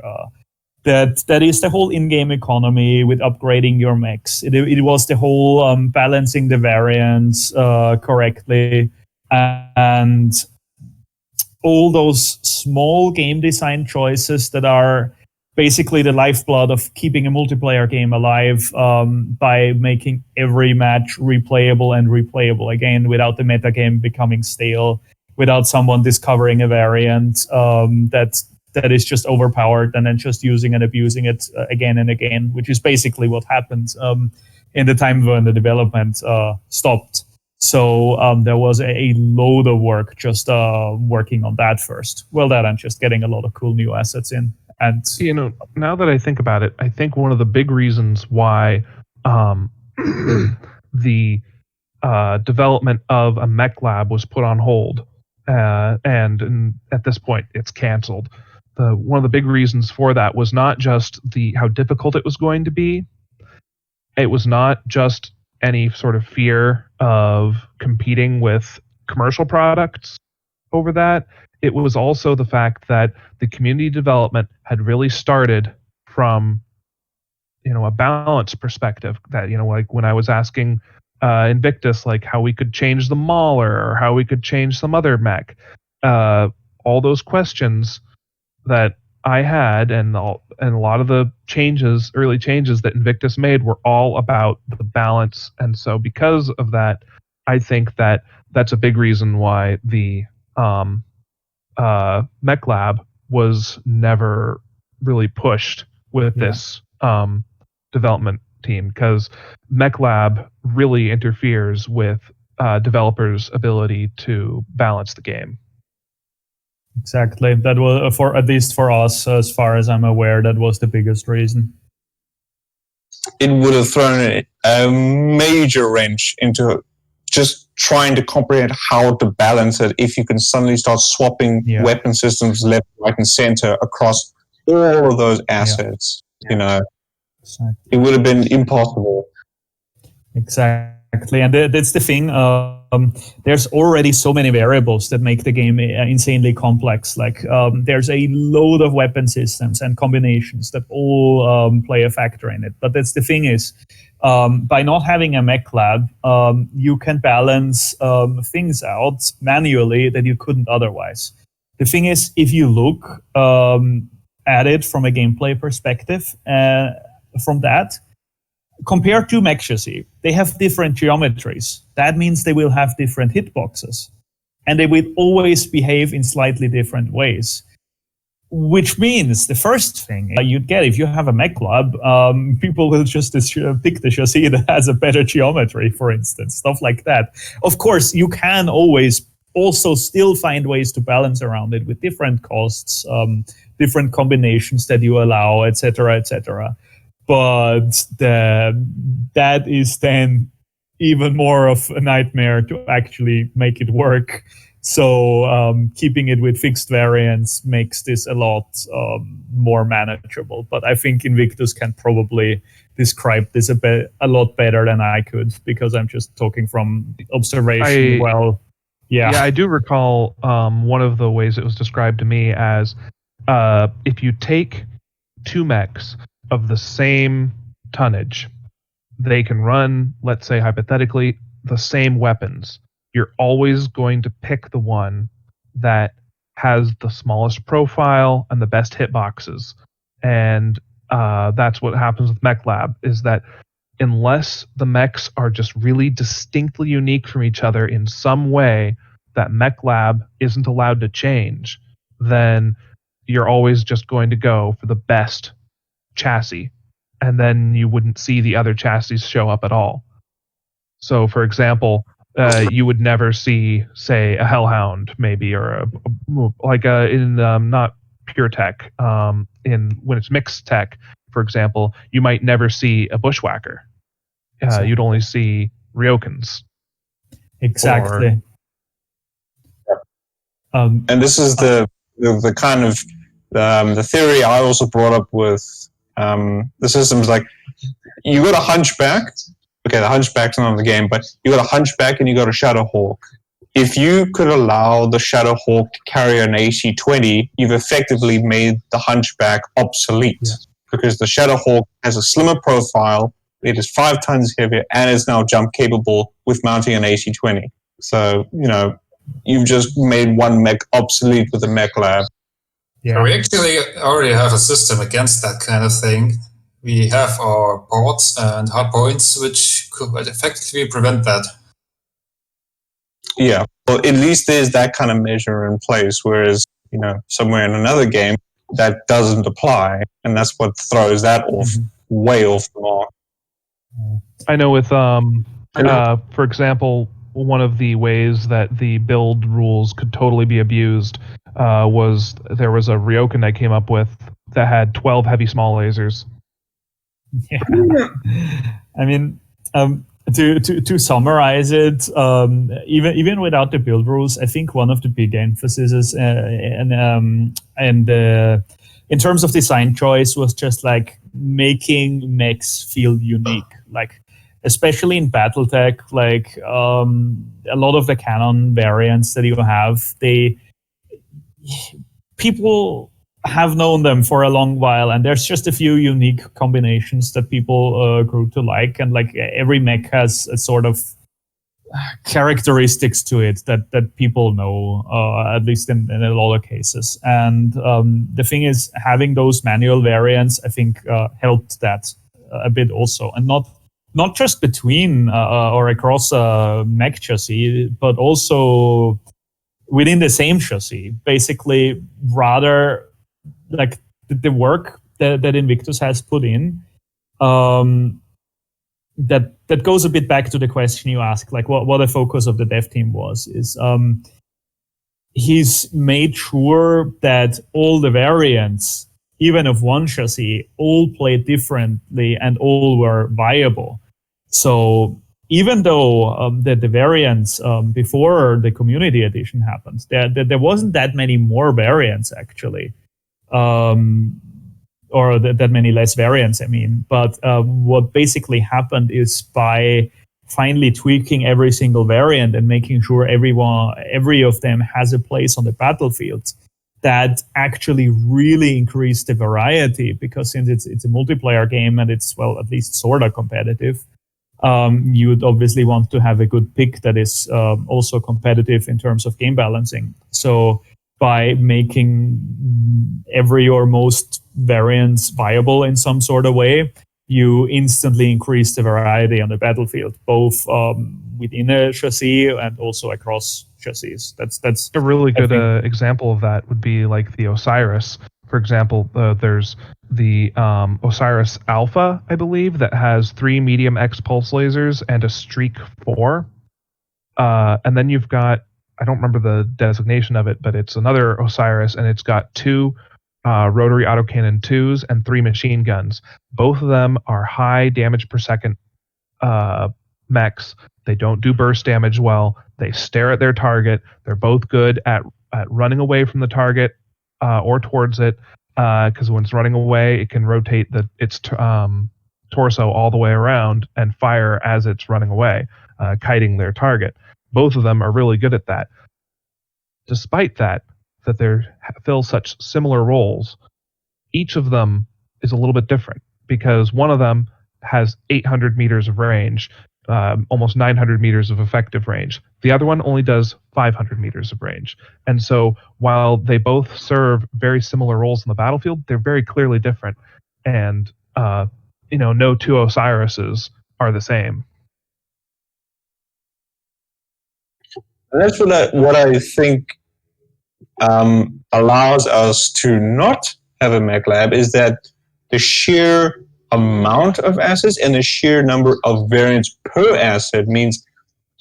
that is the whole in-game economy with upgrading your mechs. It was the whole balancing the variants correctly, and all those small game design choices that are basically the lifeblood of keeping a multiplayer game alive, by making every match replayable and replayable again without the metagame becoming stale, without someone discovering a variant that is just overpowered and then just using and abusing it again and again, which is basically what happened in the time when the development stopped. So there was a load of work just working on that first. Well, that and just getting a lot of cool new assets in. And now that I think about it, I think one of the big reasons why the development of a mech lab was put on hold, and at this point it's canceled. One of the big reasons for that was not just how difficult it was going to be. It was not just any sort of fear of competing with commercial products over that. It was also the fact that the community development had really started from, a balance perspective. That, like when I was asking Invictus, like how we could change the Mauler or how we could change some other mech, all those questions that I had, and a lot of the early changes that Invictus made were all about the balance. And so because of that, I think that that's a big reason why the Mech Lab was never really pushed with this development team, because Mech Lab really interferes with developers' ability to balance the game. Exactly. That was, for at least for us, as far as I'm aware, that was the biggest reason. It would have thrown a major wrench into just trying to comprehend how to balance it if you can suddenly start swapping weapon systems left, right, and center across all of those assets. Exactly. It would have been impossible. Exactly, and that's the thing. There's already so many variables that make the game insanely complex. Like there's a load of weapon systems and combinations that all play a factor in it. But that's the thing is, by not having a mech lab, you can balance things out manually that you couldn't otherwise. The thing is, if you look at it from a gameplay perspective, from that, compared to mech chassis, they have different geometries. That means they will have different hitboxes. and they will always behave in slightly different ways. Which means the first thing you'd get if you have a mech lab, people will just pick the chassis that has a better geometry, for instance, stuff like that. Of course, you can always also still find ways to balance around it with different costs, different combinations that you allow, etc., etc. But that is then even more of a nightmare to actually make it work. So keeping it with fixed variants makes this a lot more manageable. But I think Invictus can probably describe this a lot better than I could, because I'm just talking from observation. Yeah, I do recall one of the ways it was described to me as if you take two mechs of the same tonnage, they can run, let's say hypothetically, the same weapons. You're always going to pick the one that has the smallest profile and the best hitboxes. And that's what happens with Mech Lab, is that unless the mechs are just really distinctly unique from each other in some way that Mech Lab isn't allowed to change, then you're always just going to go for the best chassis. And then you wouldn't see the other chassis show up at all. So, for example, you would never see, say, a Hellhound, maybe, or in not pure tech. When it's mixed tech, for example, you might never see a Bushwhacker. You'd only see Ryokans. Exactly. And this is the kind of the theory I also brought up with the systems. Like, you got a Hunchback. Okay, the Hunchback's not in the game, but you got a Hunchback and you got a Shadowhawk. If you could allow the Shadowhawk to carry an AC-20, you've effectively made the Hunchback obsolete, because the Shadowhawk has a slimmer profile, it is 5 tons heavier, and is now jump capable with mounting an AC-20. So, you've just made one mech obsolete with the Mech Lab. Yeah. We actually already have a system against that kind of thing. We have our ports and hard points, which could effectively prevent that. Yeah, well, at least there's that kind of measure in place, whereas, somewhere in another game, that doesn't apply, and that's what throws that off, way off the mark. I know with, for example, one of the ways that the build rules could totally be abused was there was a Ryokan I came up with that had 12 heavy small lasers. Yeah, I mean, to summarize it, even without the build rules, I think one of the big emphases in terms of design choice was just like making mechs feel unique, like especially in Battletech, like a lot of the canon variants that you have, people have known them for a long while, and there's just a few unique combinations that people grew to like, and like every mech has a sort of characteristics to it that people know, at least in a lot of cases. And the thing is, having those manual variants, I think, helped that a bit also, and not just between or across a mech chassis, but also within the same chassis. Basically, rather like the work that Invictus has put in, that goes a bit back to the question you asked, like what the focus of the dev team was, is he's made sure that all the variants, even of one chassis, all play differently and all were viable. So even though the variants before the community edition happened, there wasn't that many more variants actually. Or that many less variants, I mean. But what basically happened is, by finally tweaking every single variant and making sure every of them has a place on the battlefield, that actually really increased the variety, because since it's a multiplayer game and it's, well, at least sort of competitive, you would obviously want to have a good pick that is also competitive in terms of game balancing. So by making every or most variants viable in some sort of way, you instantly increase the variety on the battlefield, both within a chassis and also across chassis. That's a really good example of that would be like the Osiris. For example, there's the Osiris Alpha, I believe, that has 3 medium X pulse lasers and a Streak 4. And then you've got, I don't remember the designation of it, but it's another Osiris, and it's got 2 rotary autocannon 2s and 3 machine guns. Both of them are high damage per second mechs. They don't do burst damage well. They stare at their target. They're both good at running away from the target or towards it, because when it's running away, it can rotate its torso all the way around and fire as it's running away, kiting their target. Both of them are really good at that. Despite that they fill such similar roles, each of them is a little bit different, because one of them has 800 meters of range, almost 900 meters of effective range. The other one only does 500 meters of range. And so while they both serve very similar roles in the battlefield, they're very clearly different. And, no 2 Osirises are the same. And that's what I think allows us to not have a mech lab, is that the sheer amount of assets and the sheer number of variants per asset means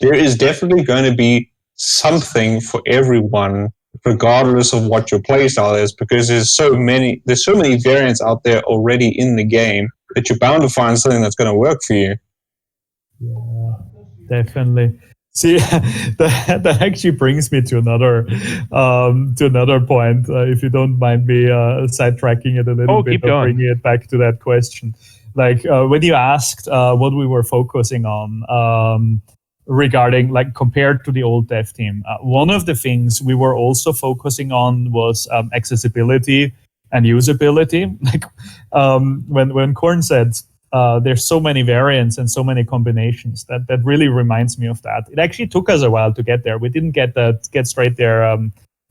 there is definitely going to be something for everyone, regardless of what your playstyle is, because there's so many variants out there already in the game that you're bound to find something that's going to work for you. Yeah, definitely. See, that actually brings me to another point. If you don't mind me sidetracking it a little bit, or bringing it back to that question. Like when you asked what we were focusing on regarding, like, compared to the old dev team, one of the things we were also focusing on was accessibility and usability. Like when Korn said, there's so many variants and so many combinations, that really reminds me of that. It actually took us a while to get there. We didn't get straight there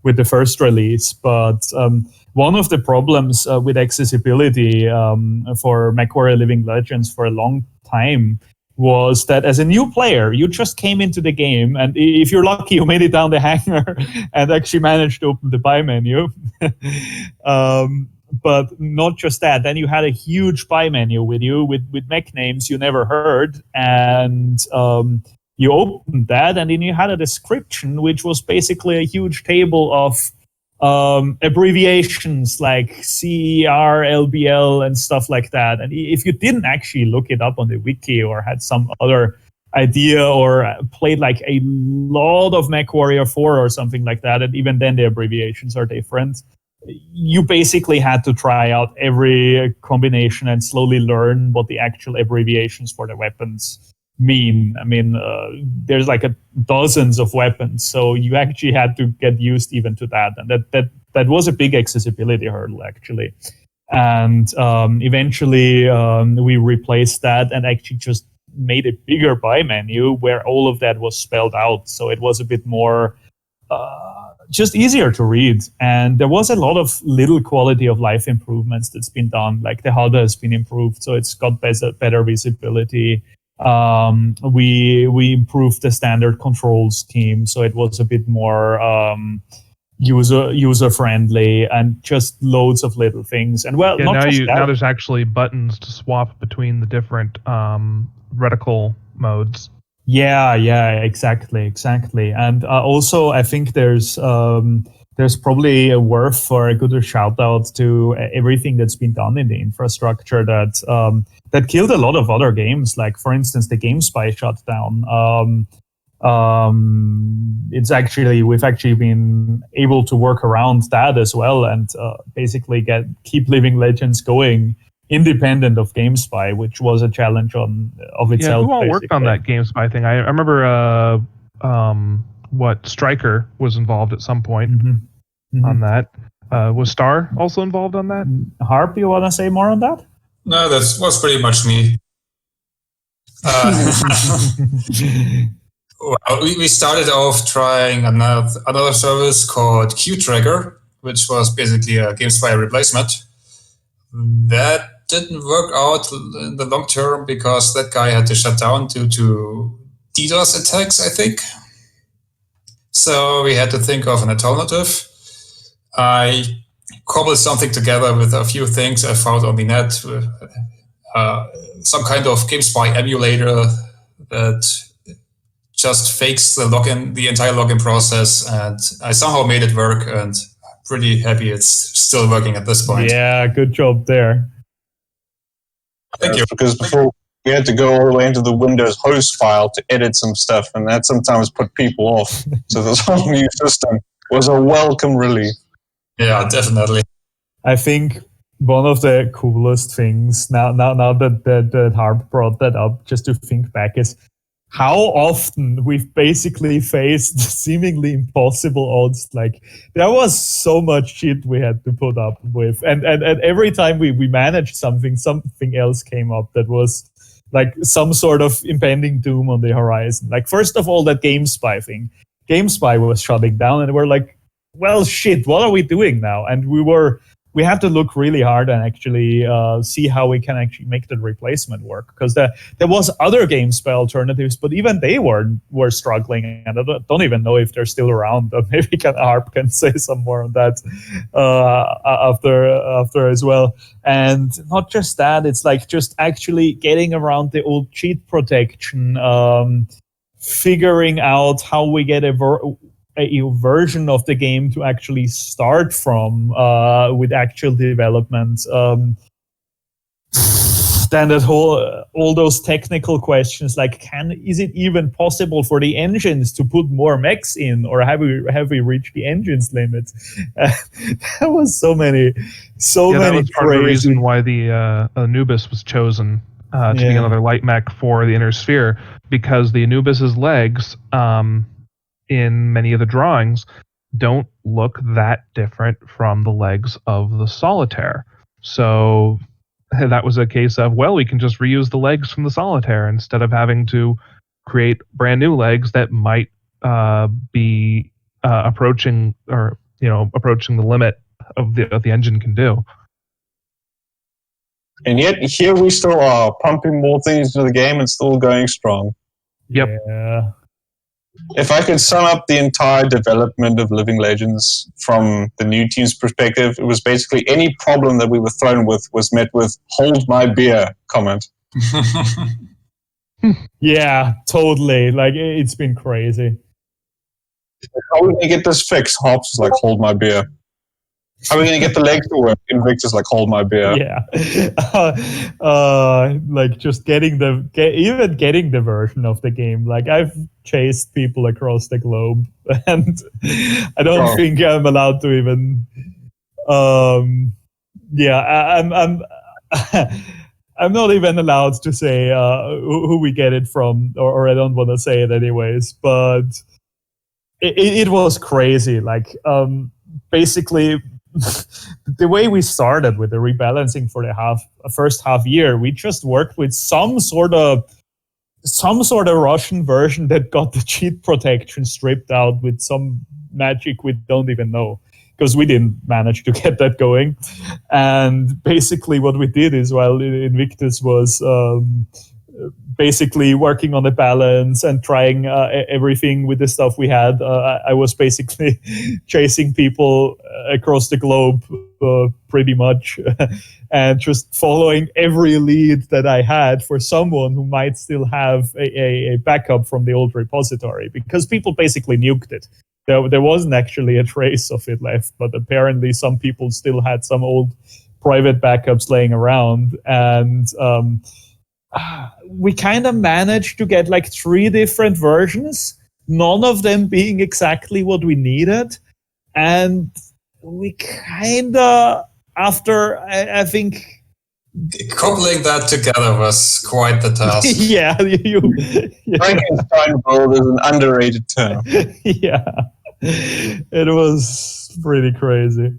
with the first release, but one of the problems with accessibility for Mechwarrior Living Legends for a long time was that as a new player, you just came into the game, and if you're lucky, you made it down the hangar and actually managed to open the buy menu. But not just that. Then you had a huge buy menu with you with mech names you never heard, and you opened that, and then you had a description, which was basically a huge table of abbreviations like CER, LBL, and stuff like that. And if you didn't actually look it up on the wiki or had some other idea or played like a lot of Mechwarrior 4 or something like that, and even then the abbreviations are different, you basically had to try out every combination and slowly learn what the actual abbreviations for the weapons mean. I mean, there's like dozens of weapons, so you actually had to get used even to that, and that was a big accessibility hurdle actually. And eventually we replaced that and actually just made a bigger buy menu where all of that was spelled out, so it was a bit more just easier to read. And there was a lot of little quality of life improvements that's been done, like the HUD has been improved, so it's got better visibility. We improved the standard control scheme, so it was a bit more user friendly, and just loads of little things. And well, now there's actually buttons to swap between the different reticle modes. Yeah, exactly. And also, I think there's probably a worth for a good shout out to everything that's been done in the infrastructure that killed a lot of other games. Like, for instance, the GameSpy shutdown. We've actually been able to work around that as well, and basically keep Living Legends going independent of GameSpy, which was a challenge of itself. Yeah, who all worked on that GameSpy thing? I remember Stryker was involved at some point on that. Was Star also involved on that? Haarp, you want to say more on that? No, that was pretty much me. Well, we started off trying another service called Q-Tracker, which was basically a GameSpy replacement. That didn't work out in the long term because that guy had to shut down due to DDoS attacks, I think. So we had to think of an alternative. I cobbled something together with a few things I found on the net, some kind of GameSpy emulator that just fakes the entire login process, and I somehow made it work, and I'm pretty happy it's still working at this point. Yeah, good job there. Thank you. Because before we had to go all the way into the Windows host file to edit some stuff, and that sometimes put people off. So this whole new system was a welcome relief. Yeah, definitely. I think one of the coolest things now that Haarp brought that up, just to think back, is how often we've basically faced seemingly impossible odds. Like, there was so much shit we had to put up with, and every time we managed something else came up that was like some sort of impending doom on the horizon. Like, first of all, that GameSpy thing. GameSpy was shutting down, and we're like, well, shit, what are we doing now? And we had to look really hard and actually see how we can actually make the replacement work, because there was other GameSpy alternatives, but even they were struggling, and I don't even know if they're still around. But maybe Haarp can say some more on that after as well. And not just that, it's like just actually getting around the old cheat protection, figuring out how we get a version of the game to actually start from with actual development. Then that all those technical questions, like, is it even possible for the engines to put more mechs in, or have we reached the engines limit? That was so many that was part of the reason why the Anubis was chosen to be another light mech for the inner sphere, because the Anubis's legs, in many of the drawings, don't look that different from the legs of the Solitaire. So that was a case of, well, we can just reuse the legs from the Solitaire instead of having to create brand new legs that might be approaching the limit of the engine can do. And yet here we still are pumping more things into the game and still going strong. Yep. Yeah. If I could sum up the entire development of Living Legends from the new team's perspective, it was basically any problem that we were thrown with was met with "hold my beer" comment. Yeah, totally. Like, it's been crazy. How are we going to get this fixed? Haarp's is like, hold my beer. How are we going to get the legs to work? Invictus like, hold my beer. Yeah. Like, just even getting the version of the game. Like, I've chased people across the globe, and I don't think I'm allowed to even. I'm not even allowed to say who we get it from, or I don't want to say it anyways. But it was crazy. Like, basically, the way we started with the rebalancing for the first half year, we just worked with some sort of Russian version that got the cheat protection stripped out with some magic we don't even know, because we didn't manage to get that going. And basically what we did is, while Invictus was basically working on the balance and trying everything with the stuff we had, I was basically chasing people across the globe pretty much and just following every lead that I had for someone who might still have a backup from the old repository, because people basically nuked it. There wasn't actually a trace of it left, but apparently some people still had some old private backups laying around. And we kind of managed to get like 3 different versions, none of them being exactly what we needed. And we kind of, after, I think... Coupling that together was quite the task. Yeah. Frankenstein world is an underrated term. Yeah. It was pretty crazy.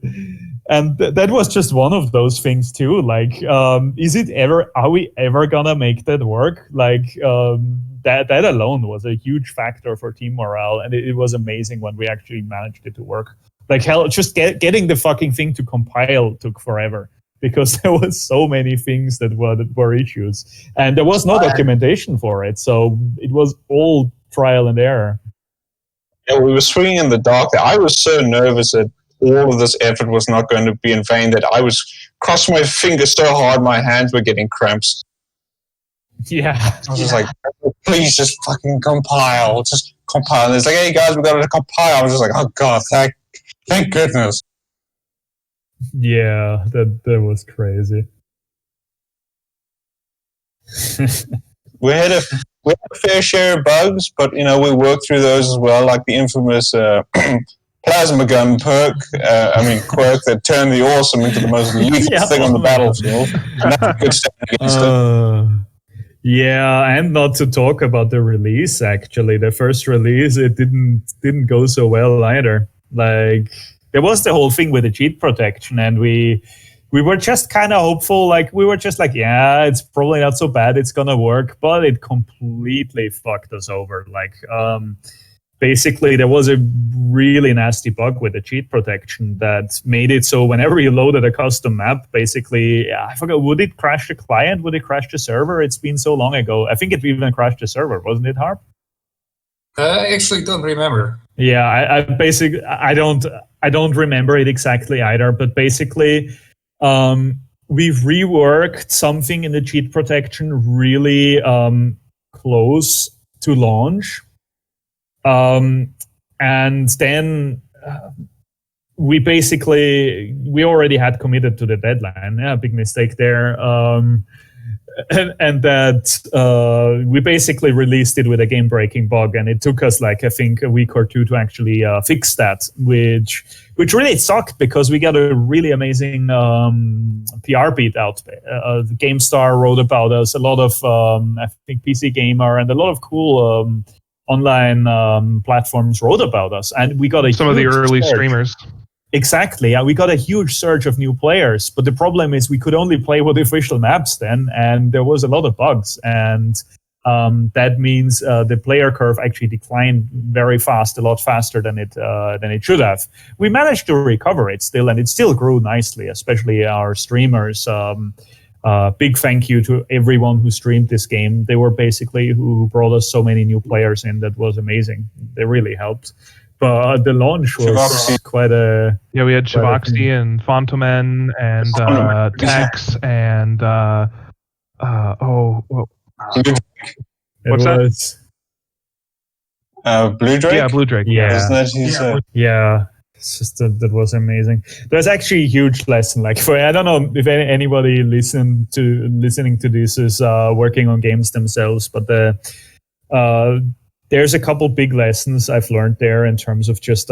And that was just one of those things too. Like, are we ever gonna make that work? Like, that alone was a huge factor for team morale, and it was amazing when we actually managed it to work. Like, hell, just getting the fucking thing to compile took forever, because there was so many things that were issues, and there was no documentation for it, so it was all trial and error. Yeah, we were swinging in the dark. I was so nervous that all of this effort was not going to be in vain that I was crossing my fingers so hard my hands were getting cramps. Yeah. I was just like, please just fucking compile. Just compile. And it's like, hey guys, we got to compile. I was just like, oh god, thank goodness. Yeah, that was crazy. We had a fair share of bugs, but we worked through those as well, like the infamous plasma gun quirk that turned the awesome into the most lethal thing on the battlefield. And that's a good step against it. Yeah, and not to talk about the release. Actually, the first release, it didn't go so well either. Like, there was the whole thing with the cheat protection, and we were just kind of hopeful. Like, we were just like, yeah, it's probably not so bad, it's gonna work, but it completely fucked us over. Like, basically, there was a really nasty bug with the cheat protection that made it so whenever you loaded a custom map, basically, I forgot, would it crash the client? Would it crash the server? It's been so long ago. I think it even crashed the server, wasn't it, Haarp? I actually don't remember. Yeah, I don't remember it exactly either, but basically, we've reworked something in the cheat protection really close to launch. And then we already had committed to the deadline. Yeah, big mistake there. And that we basically released it with a game-breaking bug, and it took us, like, I think a week or two to actually fix that, which really sucked because we got a really amazing PR beat out. GameStar wrote about us, a lot of I think PC Gamer and a lot of cool online platforms wrote about us, and we got some of the early streamers. Exactly. We got a huge surge of new players, but the problem is we could only play with official maps then, and there was a lot of bugs, and that means the player curve actually declined very fast, a lot faster than it should have. We managed to recover it still, and it still grew nicely, especially our streamers. Big thank you to everyone who streamed this game. They were basically who brought us so many new players in. That was amazing. They really helped. But the launch was quite a... Yeah, we had Shivoxy and Fontomen and Tex and... what's that? Blue Drake? Yeah, Blue Drake. Yeah. Yeah. It's just that was amazing. There's actually a huge lesson. Like, I don't know if anybody listening to this is working on games themselves, but there's a couple big lessons I've learned there in terms of just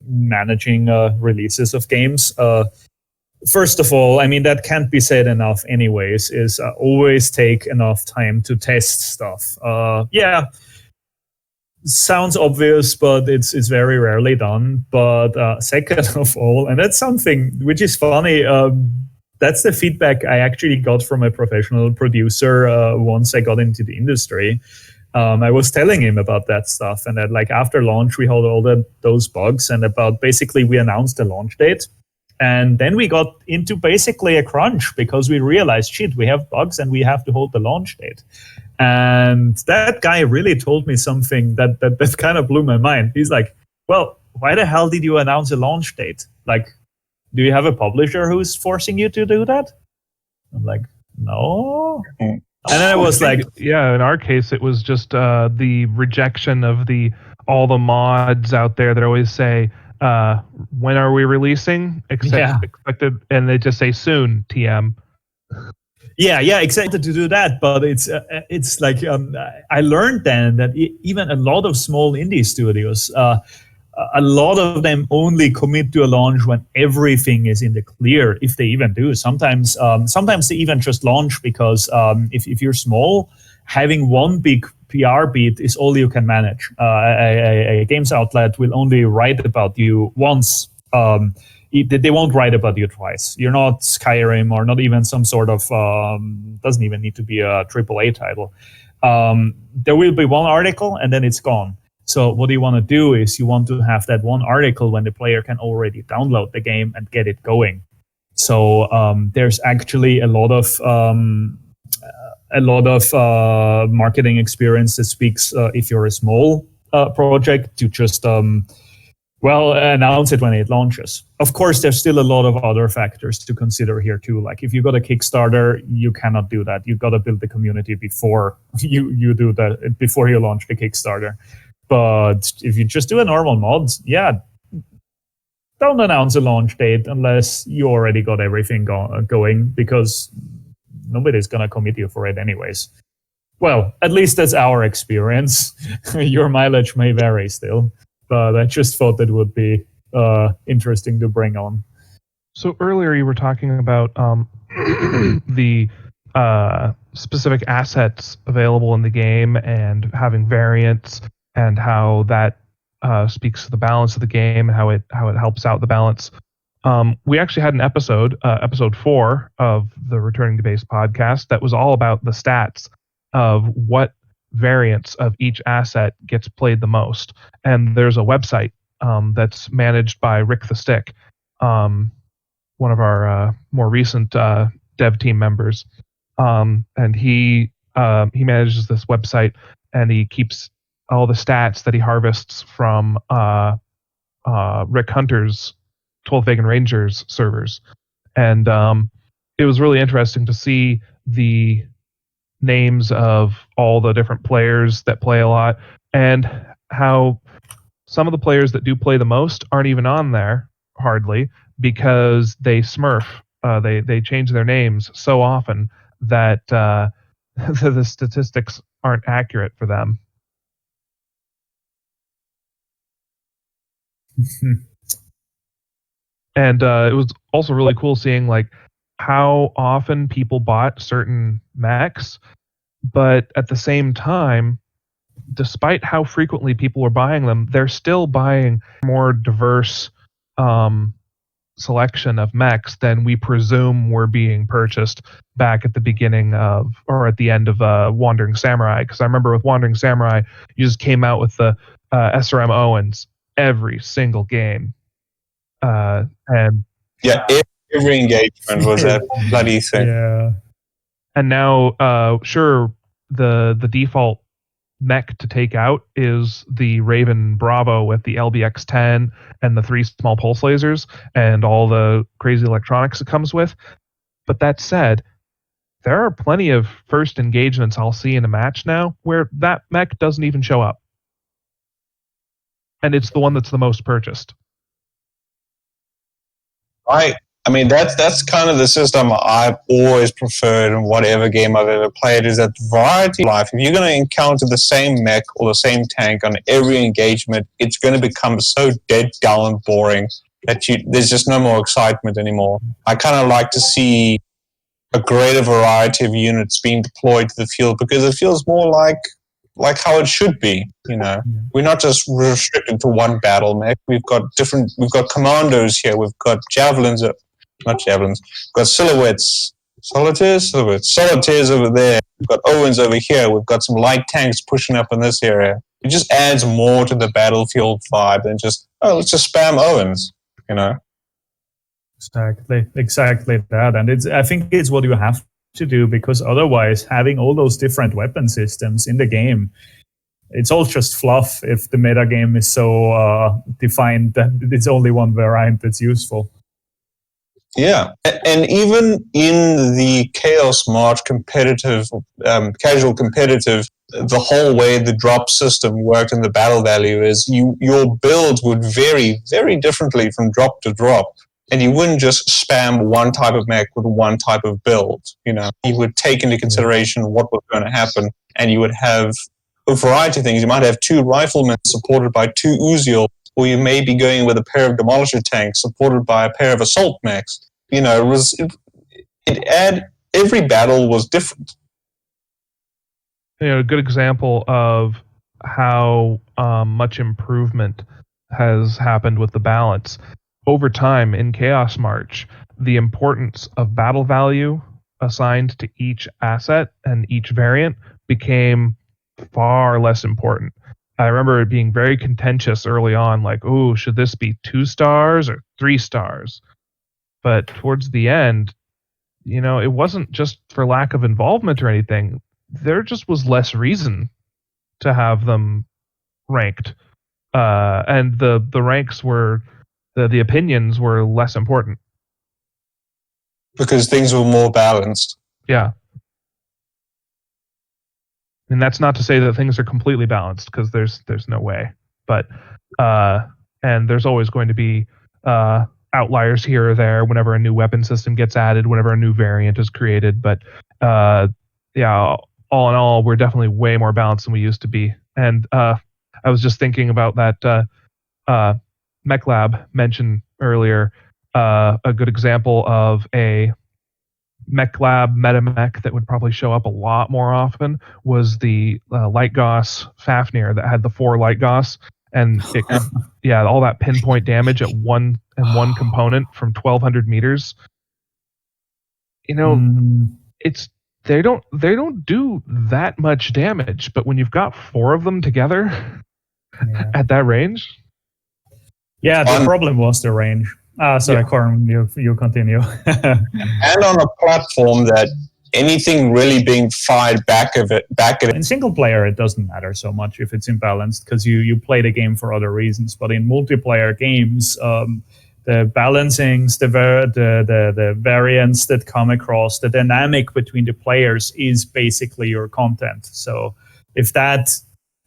managing releases of games. First of all, I mean, that can't be said enough anyways, is always take enough time to test stuff. Sounds obvious, but it's very rarely done. But second of all, and that's something which is funny, that's the feedback I actually got from a professional producer once I got into the industry. I was telling him about that stuff, and that, like, after launch we had all those bugs, and about basically we announced the launch date, and then we got into basically a crunch because we realized, shit, we have bugs and we have to hold the launch date. And that guy really told me something that kind of blew my mind. He's like, well, why the hell did you announce a launch date? Like, do you have a publisher who's forcing you to do that? I'm like, no. And then I was like, yeah, in our case, it was just the rejection of all the mods out there that always say, when are we releasing? Expected, and they just say soon, TM. Yeah, excited to do that, but it's like I learned then that even a lot of small indie studios, a lot of them only commit to a launch when everything is in the clear, if they even do. Sometimes they even just launch because if you're small, having one big PR beat is all you can manage. A games outlet will only write about you once. They won't write about you twice. You're not Skyrim or not even some sort of, doesn't even need to be a AAA title. There will be one article and then it's gone. So what you want to do is you want to have that one article when the player can already download the game and get it going. So there's actually a lot of marketing experience that speaks if you're a small project to just announce it when it launches. Of course, there's still a lot of other factors to consider here too. Like if you got a Kickstarter, you cannot do that. You got to build the community before you do that, before you launch the Kickstarter. But if you just do a normal mod, don't announce a launch date unless you already got everything going, because nobody's going to commit you for it anyways. Well, at least that's our experience. Your mileage may vary still, but I just thought that would be interesting to bring on. So earlier you were talking about the specific assets available in the game and having variants, and how that speaks to the balance of the game and how it helps out the balance. We actually had an episode 4 of the Returning to Base podcast that was all about the stats of what variants of each asset gets played the most. And there's a website that's managed by Rick the Stick, one of our more recent dev team members. And he manages this website, and he keeps all the stats that he harvests from Rick Hunter's 12 Vegan Rangers servers. And it was really interesting to see the names of all the different players that play a lot, and how some of the players that do play the most aren't even on there hardly, because they smurf. They change their names so often that the statistics aren't accurate for them. And it was also really cool seeing like how often people bought certain mechs, but at the same time, despite how frequently people were buying them, they're still buying more diverse selection of mechs than we presume were being purchased back at the beginning of, or at the end of Wandering Samurai. Because I remember with Wandering Samurai, you just came out with the SRM Owens every single game. And yeah, every engagement was a bloody thing. Yeah. And now, sure, the default mech to take out is the Raven Bravo with the LBX-10 and the 3 small pulse lasers and all the crazy electronics it comes with. But that said, there are plenty of first engagements I'll see in a match now where that mech doesn't even show up. And it's the one that's the most purchased. I mean, that's kind of the system I've always preferred in whatever game I've ever played, is that variety of life. If you're going to encounter the same mech or the same tank on every engagement, it's going to become so dead dull and boring that there's just no more excitement anymore. I kind of like to see a greater variety of units being deployed to the field, because it feels more like how it should be, you know. We're not just restricted to one battle mech. We've got commandos here. We've got javelins, not javelins. We've got solitaires over there. We've got Owens over here. We've got some light tanks pushing up in this area. It just adds more to the battlefield vibe than just, let's just spam Owens, you know. Exactly that. And I think it's what you have to do, because otherwise having all those different weapon systems in the game, it's all just fluff if the meta game is so defined that it's only one variant that's useful. Yeah, and even in the Chaos March competitive, casual competitive, the whole way the drop system worked in the battle value is your builds would vary very differently from drop to drop. And you wouldn't just spam one type of mech with one type of build. You know, you would take into consideration what was going to happen, and you would have a variety of things. You might have 2 riflemen supported by 2 Uziel, or you may be going with a pair of demolisher tanks supported by a pair of assault mechs. You know, every battle was different. You know, a good example of how much improvement has happened with the balance. Over time in Chaos March, the importance of battle value assigned to each asset and each variant became far less important. I remember it being very contentious early on, like, oh, should this be 2 stars or 3 stars? But towards the end, you know, it wasn't just for lack of involvement or anything. There just was less reason to have them ranked, and the ranks were the opinions were less important. Because things were more balanced. Yeah. And that's not to say that things are completely balanced, because there's no way. But and there's always going to be outliers here or there whenever a new weapon system gets added, whenever a new variant is created. But yeah, all in all, we're definitely way more balanced than we used to be. And I was just thinking about that Mech Lab mentioned earlier. A good example of a Mech Lab metamech that would probably show up a lot more often was the Light Gauss Fafnir that had the 4 Light Gauss, and it could, yeah, all that pinpoint damage at one component from 1,200 meters. You know, they don't do that much damage, but when you've got 4 of them together at that range, yeah, the problem was the range. Sorry, Corin, you continue. And on a platform that anything really being fired back at it. In single player, it doesn't matter so much if it's imbalanced, because you play the game for other reasons. But in multiplayer games, the balancings, the variants that come across, the dynamic between the players is basically your content. So if that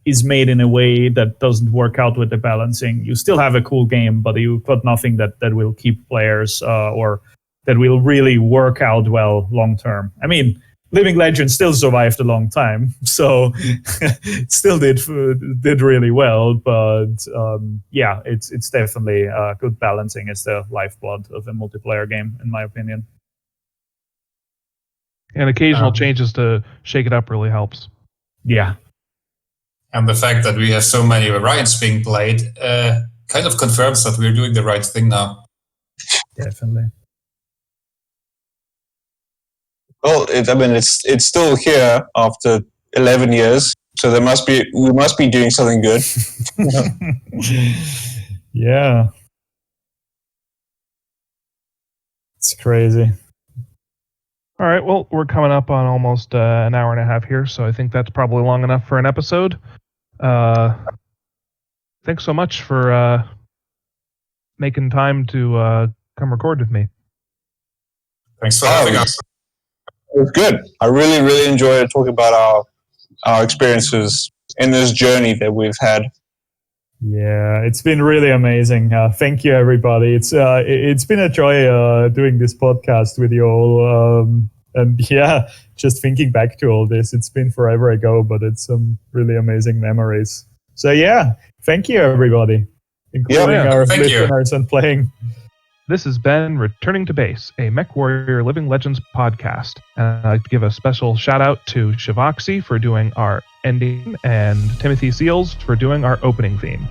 is made in a way that doesn't work out with the balancing, you still have a cool game, but you got nothing that will keep players or that will really work out well long term. I mean, Living Legend still survived a long time, so it still did really well. But yeah, it's definitely good balancing is the lifeblood of a multiplayer game, in my opinion. And occasional changes to shake it up really helps. Yeah. And the fact that we have so many variants being played kind of confirms that we're doing the right thing now. Definitely. Well, it's still here after 11 years, so we must be doing something good. Yeah. It's crazy. All right, well, we're coming up on almost an hour and a half here, so I think that's probably long enough for an episode. Thanks so much for making time to come record with me. Thanks for having us. It was good. I really, really enjoyed talking about our experiences in this journey that we've had. Yeah, it's been really amazing. Thank you, everybody. It's been a joy doing this podcast with you all. And yeah, just thinking back to all this, it's been forever ago, but it's some really amazing memories. So yeah, thank you, everybody, including our listeners and playing. This has been Returning to Base, a Mechwarrior Living Legends podcast. And I'd like to give a special shout out to Shivoxy for doing our ending and Timothy Seals for doing our opening theme.